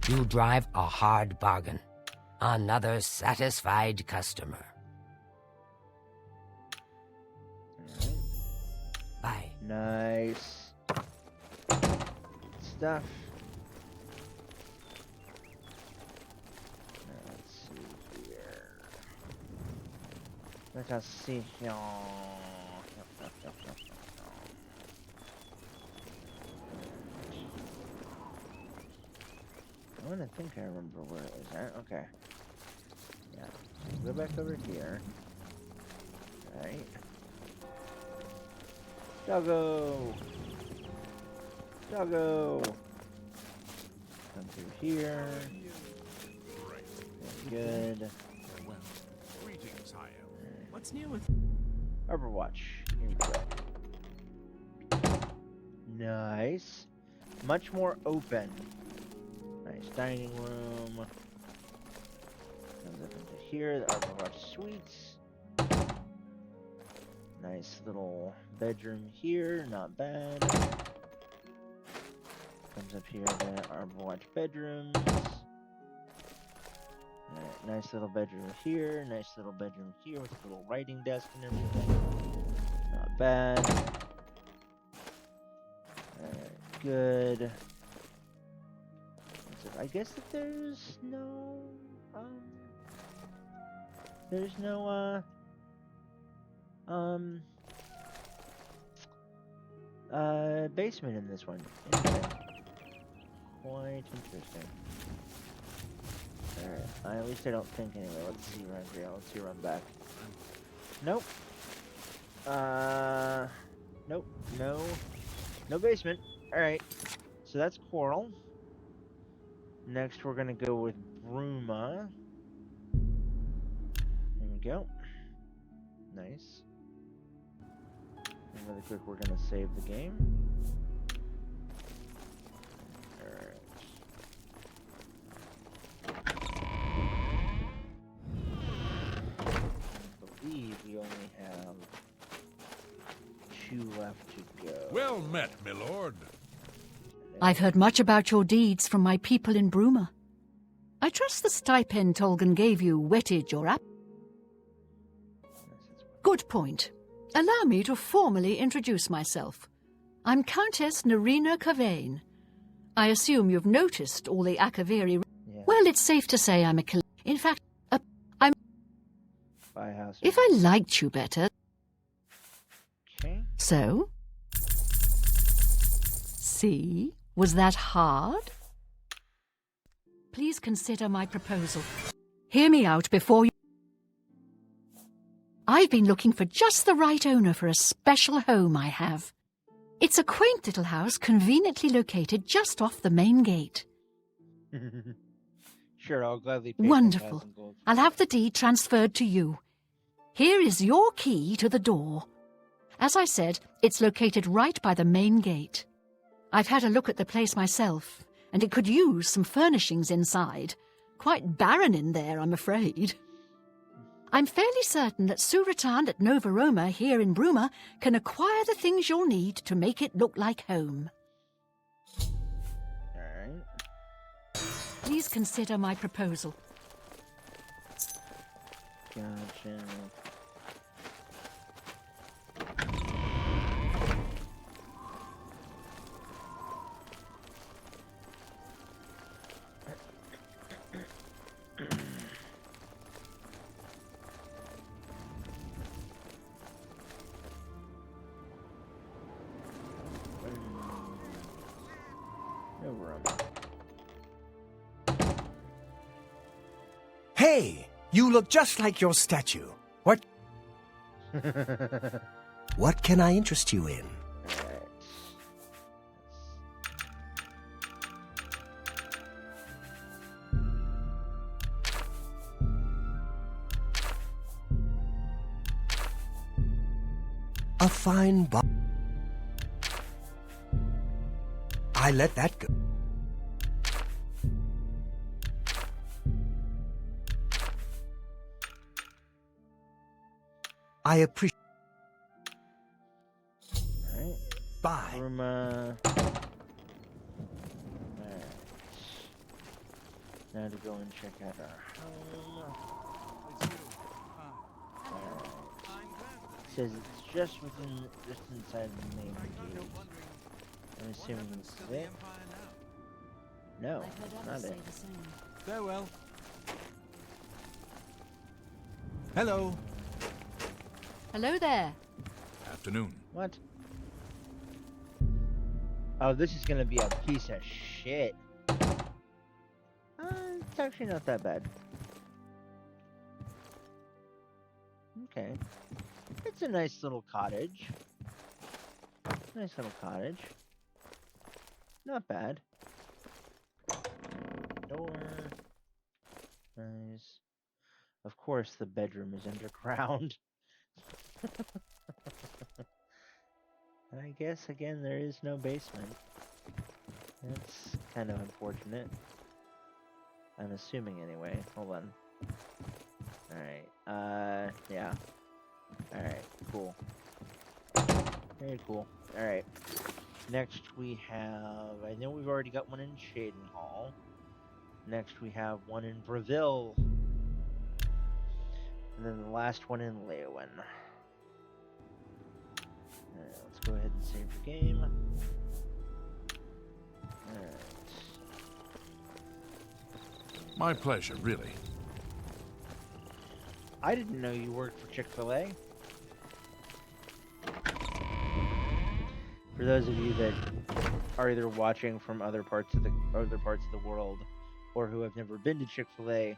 You drive a hard bargain. Another satisfied customer. Bye. Nice stuff. Let's see here. Let us see here. I want to think I remember where it was at. Okay. Yeah. Go back over here. Right. Doggo! Doggo! Come through here. Good. Well, greetings, I am. What's new with... Overwatch. Here we go. Nice. Much more open. Nice dining room. Comes up into here, the Overwatch suites. Nice little bedroom here, not bad. Comes up here, the Overwatch bedrooms. Alright, nice little bedroom here, nice little bedroom here with a little writing desk and everything. Not bad. Alright, good. I guess that there's no, basement in this one. Interesting. Quite interesting. Alright, at least I don't think anyway. Let's see around here. Let's see around back. Nope. Nope. No basement. Alright. So that's Coral. Next, we're gonna go with Bruma. There we go. Nice. And really quick, we're gonna save the game. Alright. I believe we only have 2 left to go. Well met, my lord. I've heard much about your deeds from my people in Bruma. I trust the stipend Tolgan gave you whetted your app. Good point. Allow me to formally introduce myself. I'm Countess Nerina Cavane. I assume you've noticed all the Akaviri... Yeah. Well, it's safe to say I'm a... In fact, I'm... House. If I liked you better... Okay. So? See? Was that hard? Please consider my proposal. Hear me out before you... I've been looking for just the right owner for a special home I have. It's a quaint little house conveniently located just off the main gate. Sure, I'll gladly pay Wonderful. 10,000 gold. I'll have the deed transferred to you. Here is your key to the door. As I said, it's located right by the main gate. I've had a look at the place myself, and it could use some furnishings inside. Quite barren in there, I'm afraid. I'm fairly certain that Suratan at Nova Roma here in Bruma can acquire the things you'll need to make it look like home. Alright. Please consider my proposal. Gotcha. No room. Hey, you look just like your statue. What? What can I interest you in? Alright. A fine box. I let that go. I appreciate. Alright. Bye. Room, Alright. Now to go and check out our home. Alright. It says it's just inside the main gate. I'm assuming it's it. No, not it. Farewell. Hello. Hello there. Afternoon. What? Oh, this is gonna be a piece of shit. It's actually not that bad. Okay. It's a nice little cottage. Nice little cottage. Not bad. Door. Nice. Of course the bedroom is underground. And I guess again there is no basement. That's kind of unfortunate. I'm assuming anyway. Hold on. Alright. Yeah. Alright, cool. Very cool. Alright. Next we have... I know we've already got one in Shaden Hall. Next we have one in Breville. And then the last one in Leowin. Alright, let's go ahead and save the game. Alright. My pleasure, really. I didn't know you worked for Chick-fil-A. For those of you that are either watching from other parts of the world or who have never been to Chick-fil-A,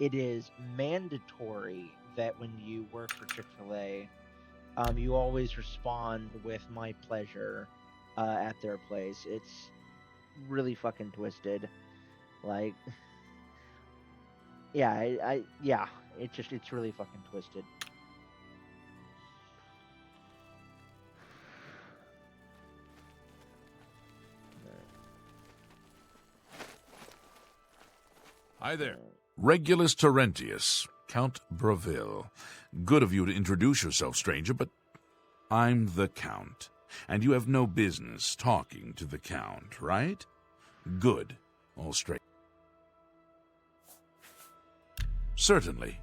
it is mandatory that when you work for Chick-fil-A, you always respond with "my pleasure" at their place. It's really fucking twisted. Like, yeah, yeah. It's really fucking twisted. Hi there. Regulus Terentius, Count Breville. Good of you to introduce yourself, stranger, but I'm the Count, and you have no business talking to the Count, right? Good. All straight. Certainly.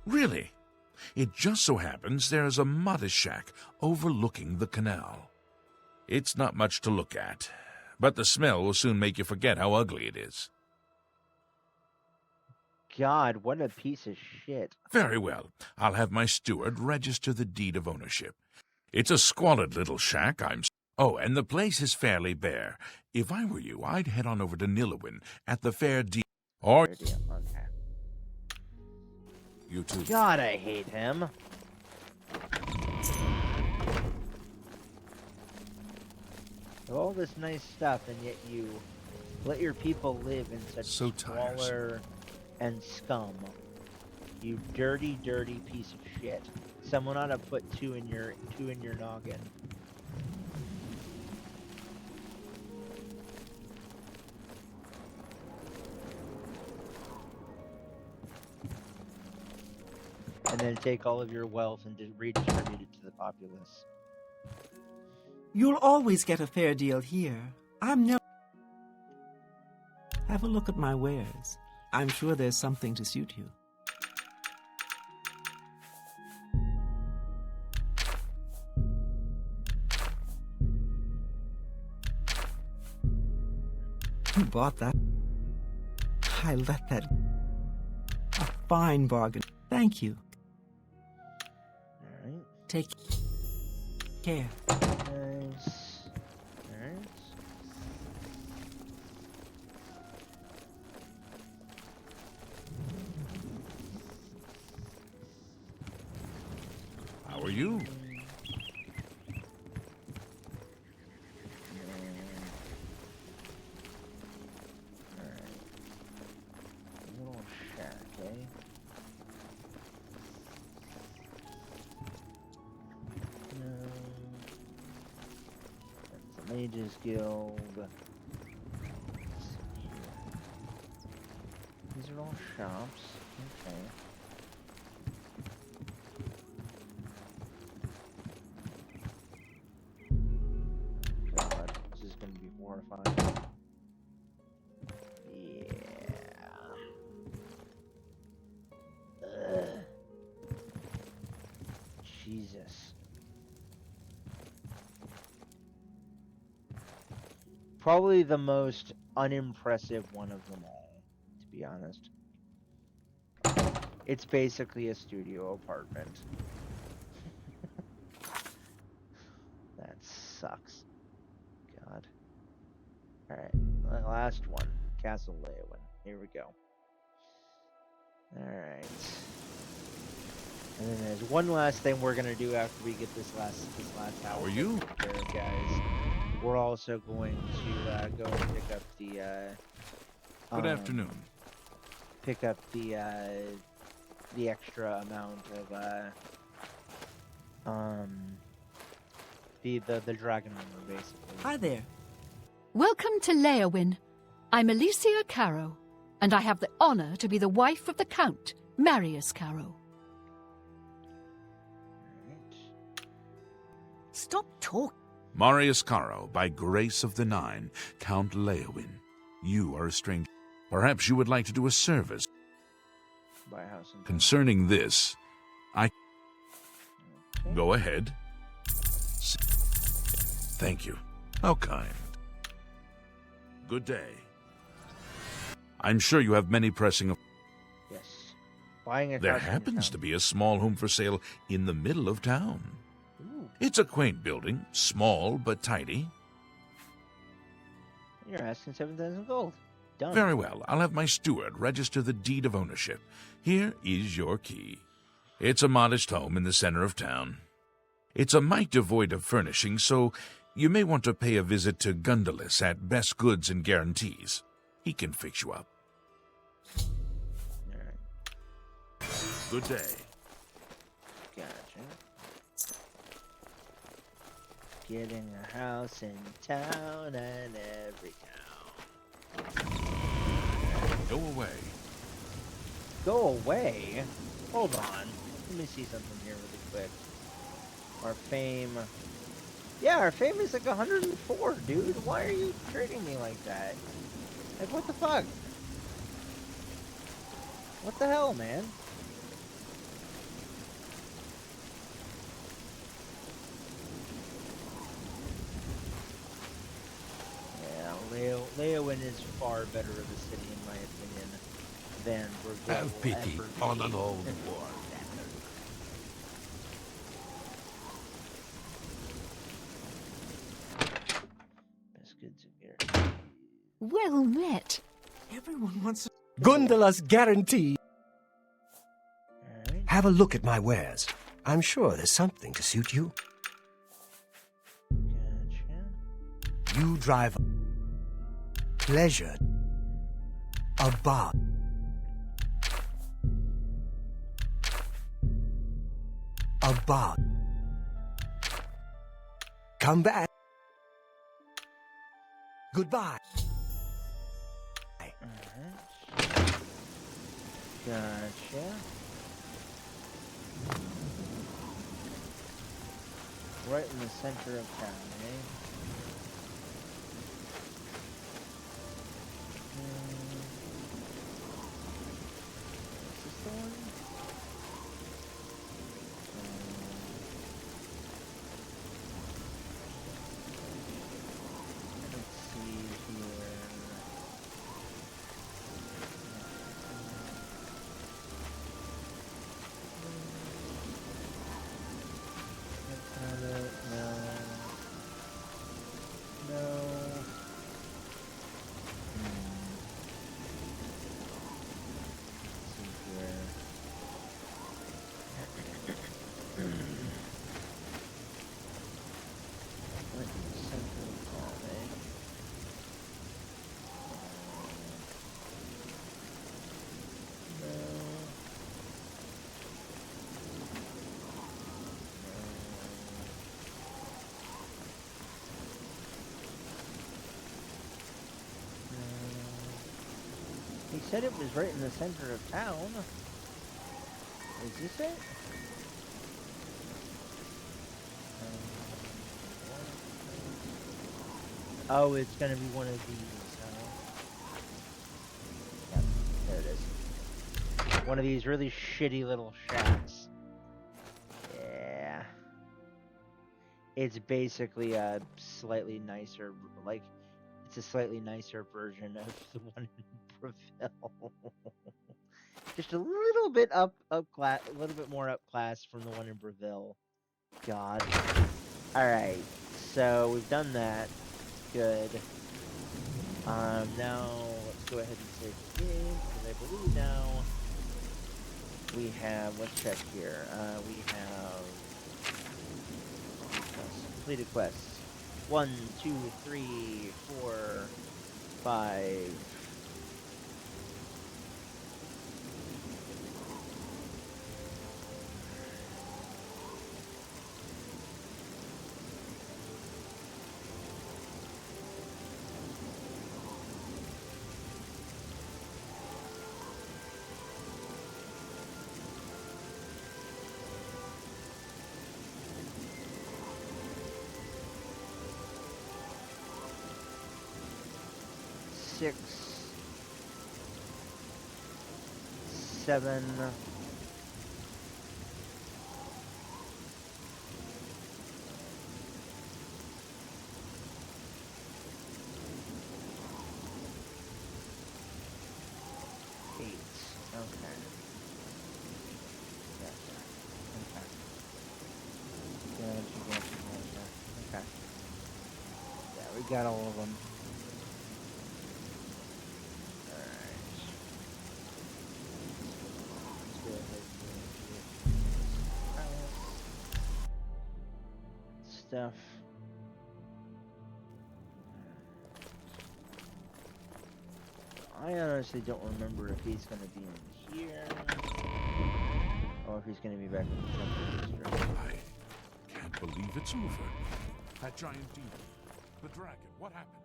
Really? It just so happens there's a muddy shack overlooking the canal. It's not much to look at, but the smell will soon make you forget how ugly it is. God, what a piece of shit. Very well. I'll have my steward register the deed of ownership. It's a squalid little shack, Oh, and the place is fairly bare. If I were you, I'd head on over to Nilowin at the fair Or... Okay. You too. God, I hate him. All this nice stuff, and yet you let your people live in such So squalor and scum. You dirty, dirty piece of shit. Someone ought to put two in your noggin. And then take all of your wealth and redistribute it to the populace. You'll always get a fair deal here. I'm never... Have a look at my wares. I'm sure there's something to suit you. Who bought that? I let that... A fine bargain. Thank you. Alright. Take care. Nice. Alright. How are you? Mages Guild. These are all shops. Okay. God, this is gonna be horrifying. Yeah. Ugh. Jesus. Probably the most unimpressive one of them all, to be honest. It's basically a studio apartment. That sucks. God. Alright, last one. Castle Leowin. Here we go. Alright. And then there's one last thing we're gonna do after we get this last house. How are you? There, guys. We're also going to go and pick up the Good afternoon. Pick up the extra amount of the dragon armor, basically. Hi there. Welcome to Leowin. I'm Alicia Caro, and I have the honor to be the wife of the Count, Marius Caro. Stop talking. Marius Caro, by grace of the Nine, Count Leowin. You are a stranger. Perhaps you would like to do a service. Buy a house and Concerning this, I... Okay. Go ahead. Thank you. How kind. Good day. I'm sure you have many pressing... Yes. Buying a There house in happens town. to be a small home for sale in the middle of town. Ooh, It's a quaint building, small but tidy. you're asking 7,000 gold. Done. Very well. I'll have my steward register the deed of ownership. Here is your key. It's a modest home in the center of town. It's a mite devoid of furnishings, so you may want to pay a visit to Gundalis at Best Goods and Guarantees. He can fix you up. All right. Good day. Gotcha. Getting a house in town and every town. Go away. Go away? Hold on. Let me see something here really quick. Our fame. Yeah, our fame is like 104, dude. Why are you treating me like that? Like, what the fuck? What the hell, man? Yeah, Leowin is far better of a city, in my opinion, than Breville Have pity ever on be. an old war. Best goods and guarantees. Well met. Everyone wants... Gundala's guarantee. Alright. Have a look at my wares. I'm sure there's something to suit you. Gotcha. You drive pleasure, a bar. A bar. Come back. Goodbye. Gotcha. Right in the center of town, eh? Is this the one? Let's see here. No. No. Let's see here. What in the center of town, eh? No. He said it was right in the center of town. Is this it? Oh, it's gonna be one of these, Yep, there it is. One of these really shitty little shacks. Yeah. It's basically a slightly nicer, like, it's a slightly nicer version of the one in Breville. Just a little bit up class, a little bit more up class from the one in Breville. God. All right, so we've done that. Good. Now let's go ahead and save the game because I believe now we have. Let's check here. We have completed quests. 1, 2, 3, 4, 5. 6, 7, 8. Okay. Gotcha. Okay. Yeah, we got all of them. Stuff. I honestly don't remember if he's going to be in here or if he's going to be back in the temple district. I can't believe it's over. That giant demon, the dragon, what happened?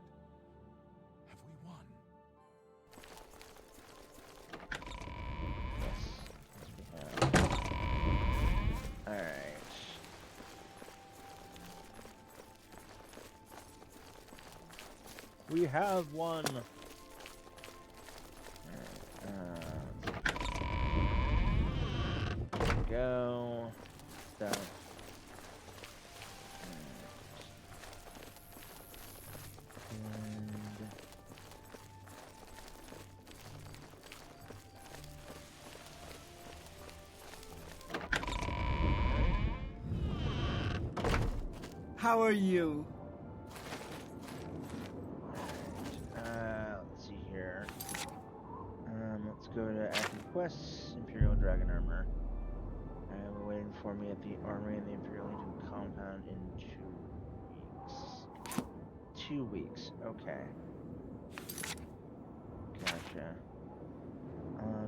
Have we won? Yes, we have. Alright. We have one. Go. Stuff. How are you? Let's see here. Let's go to active quests. Imperial Dragon Armor. We're waiting for me at the Armory in the Imperial Legion compound in 2 weeks. 2 weeks. Okay. Gotcha.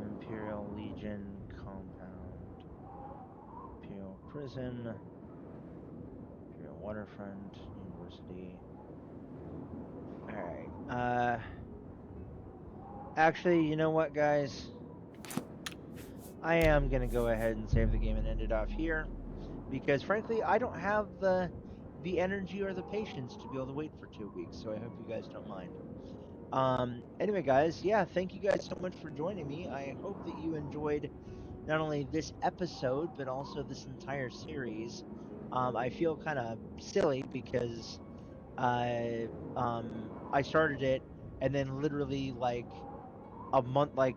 Imperial Legion compound. Imperial Prison. Imperial Waterfront University. Alright. Actually, you know what, guys? I am going to go ahead and save the game and end it off here. Because, frankly, I don't have the energy or the patience to be able to wait for 2 weeks. So I hope you guys don't mind. Anyway, guys, yeah, thank you guys so much for joining me. I hope that you enjoyed not only this episode, but also this entire series. I feel kind of silly because I started it, and then literally like a month, like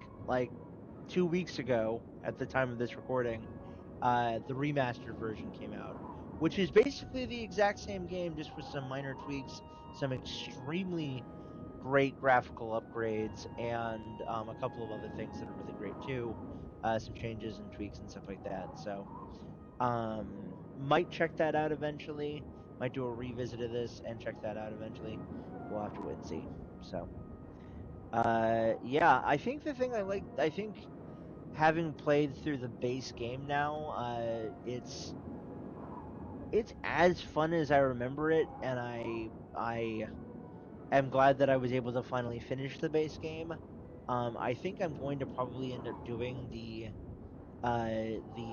2 weeks ago at the time of this recording, the remastered version came out, which is basically the exact same game, just with some minor tweaks, some extremely great graphical upgrades, and a couple of other things that are really great too. Some changes and tweaks and stuff like that. So, might check that out eventually. Might do a revisit of this and check that out eventually. We'll have to wait and see. So, yeah, I think the thing I think having played through the base game now, it's as fun as I remember it, and I am glad that I was able to finally finish the base game. I think I'm going to probably end up doing the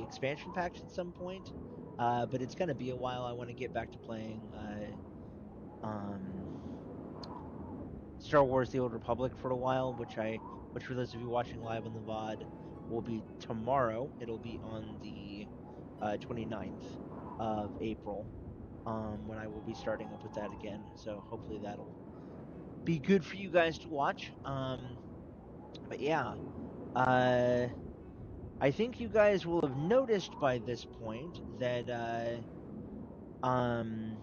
expansion packs at some point, but it's going to be a while. I want to get back to playing Star Wars: The Old Republic for a while, which for those of you watching live on the VOD will be tomorrow. It'll be on the 29th of April, when I will be starting up with that again. So hopefully that'll be good for you guys to watch. But yeah, I think you guys will have noticed by this point that on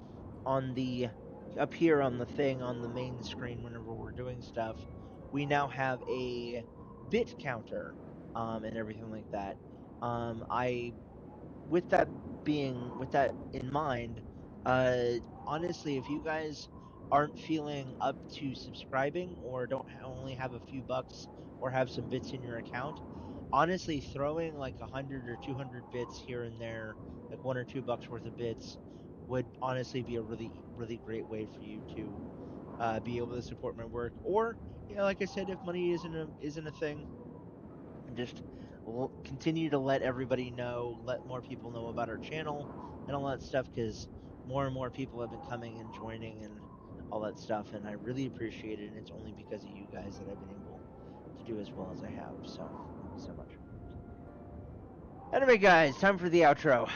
the up here on the thing on the main screen whenever we're doing stuff, we now have a bit counter and everything like that. I with that in mind, honestly, if you guys aren't feeling up to subscribing or don't only have a few bucks or have some bits in your account, honestly, throwing like 100 or 200 bits here and there, like $1 or $2 worth of bits, would honestly be a really, really great way for you to be able to support my work. Or, like I said, if money isn't a thing, just continue to let everybody know, let more people know about our channel and all that stuff, because more and more people have been coming and joining and all that stuff, and I really appreciate it, and it's only because of you guys that I've been able to do as well as I have. So thank you so much. Anyway, guys, time for the outro.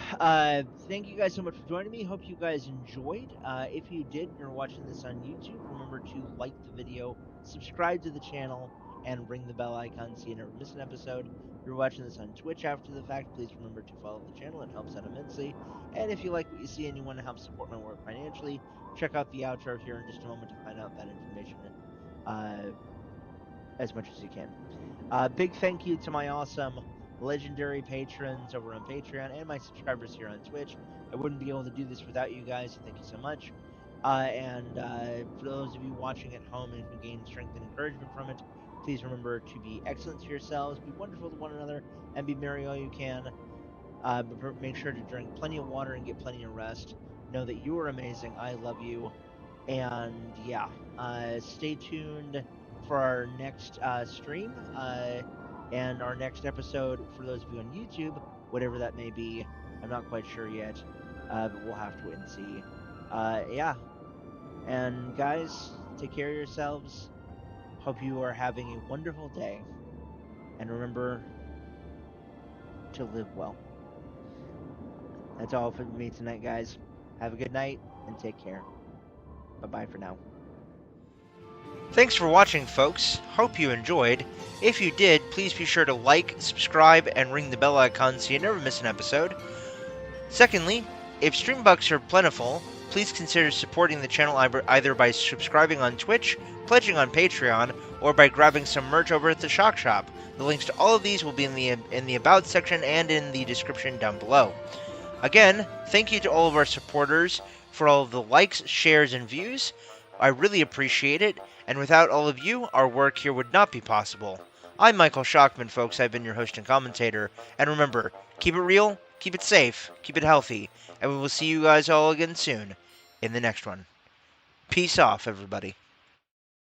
Thank you guys so much for joining me. Hope you guys enjoyed. If you did and you're watching this on YouTube, remember to like the video, subscribe to the channel, and ring the bell icon so you never miss an episode. If you're watching this on Twitch after the fact, please remember to follow the channel. It helps out immensely. And if you like what you see and you want to help support my work financially, check out the outro here in just a moment to find out that information as much as you can. Big thank you to my awesome legendary patrons over on Patreon and my subscribers here on Twitch. I wouldn't be able to do this without you guys, so thank you so much. And for those of you watching at home and who gain strength and encouragement from it, please remember to be excellent to yourselves, be wonderful to one another, and be merry all you can. But make sure to drink plenty of water and get plenty of rest. Know that you are amazing. I love you. And yeah, stay tuned for our next stream and our next episode for those of you on YouTube, whatever that may be. I'm not quite sure yet, but we'll have to wait and see. Yeah, and guys, take care of yourselves. Hope you are having a wonderful day, and remember to live well. That's all for me tonight, guys. Have a good night and take care. Bye-bye for now. Thanks for watching, folks. Hope you enjoyed. If you did, please be sure to like, subscribe, and ring the bell icon so you never miss an episode. Secondly, if stream bucks are plentiful, please consider supporting the channel either by subscribing on Twitch, pledging on Patreon, or by grabbing some merch over at the Shock Shop. The links to all of these will be in the About section and in the description down below. Again, thank you to all of our supporters for all of the likes, shares, and views. I really appreciate it, and without all of you, our work here would not be possible. I'm Michael Shockman, folks. I've been your host and commentator. And remember, keep it real, keep it safe, keep it healthy, and we will see you guys all again soon in the next one. Peace off, everybody.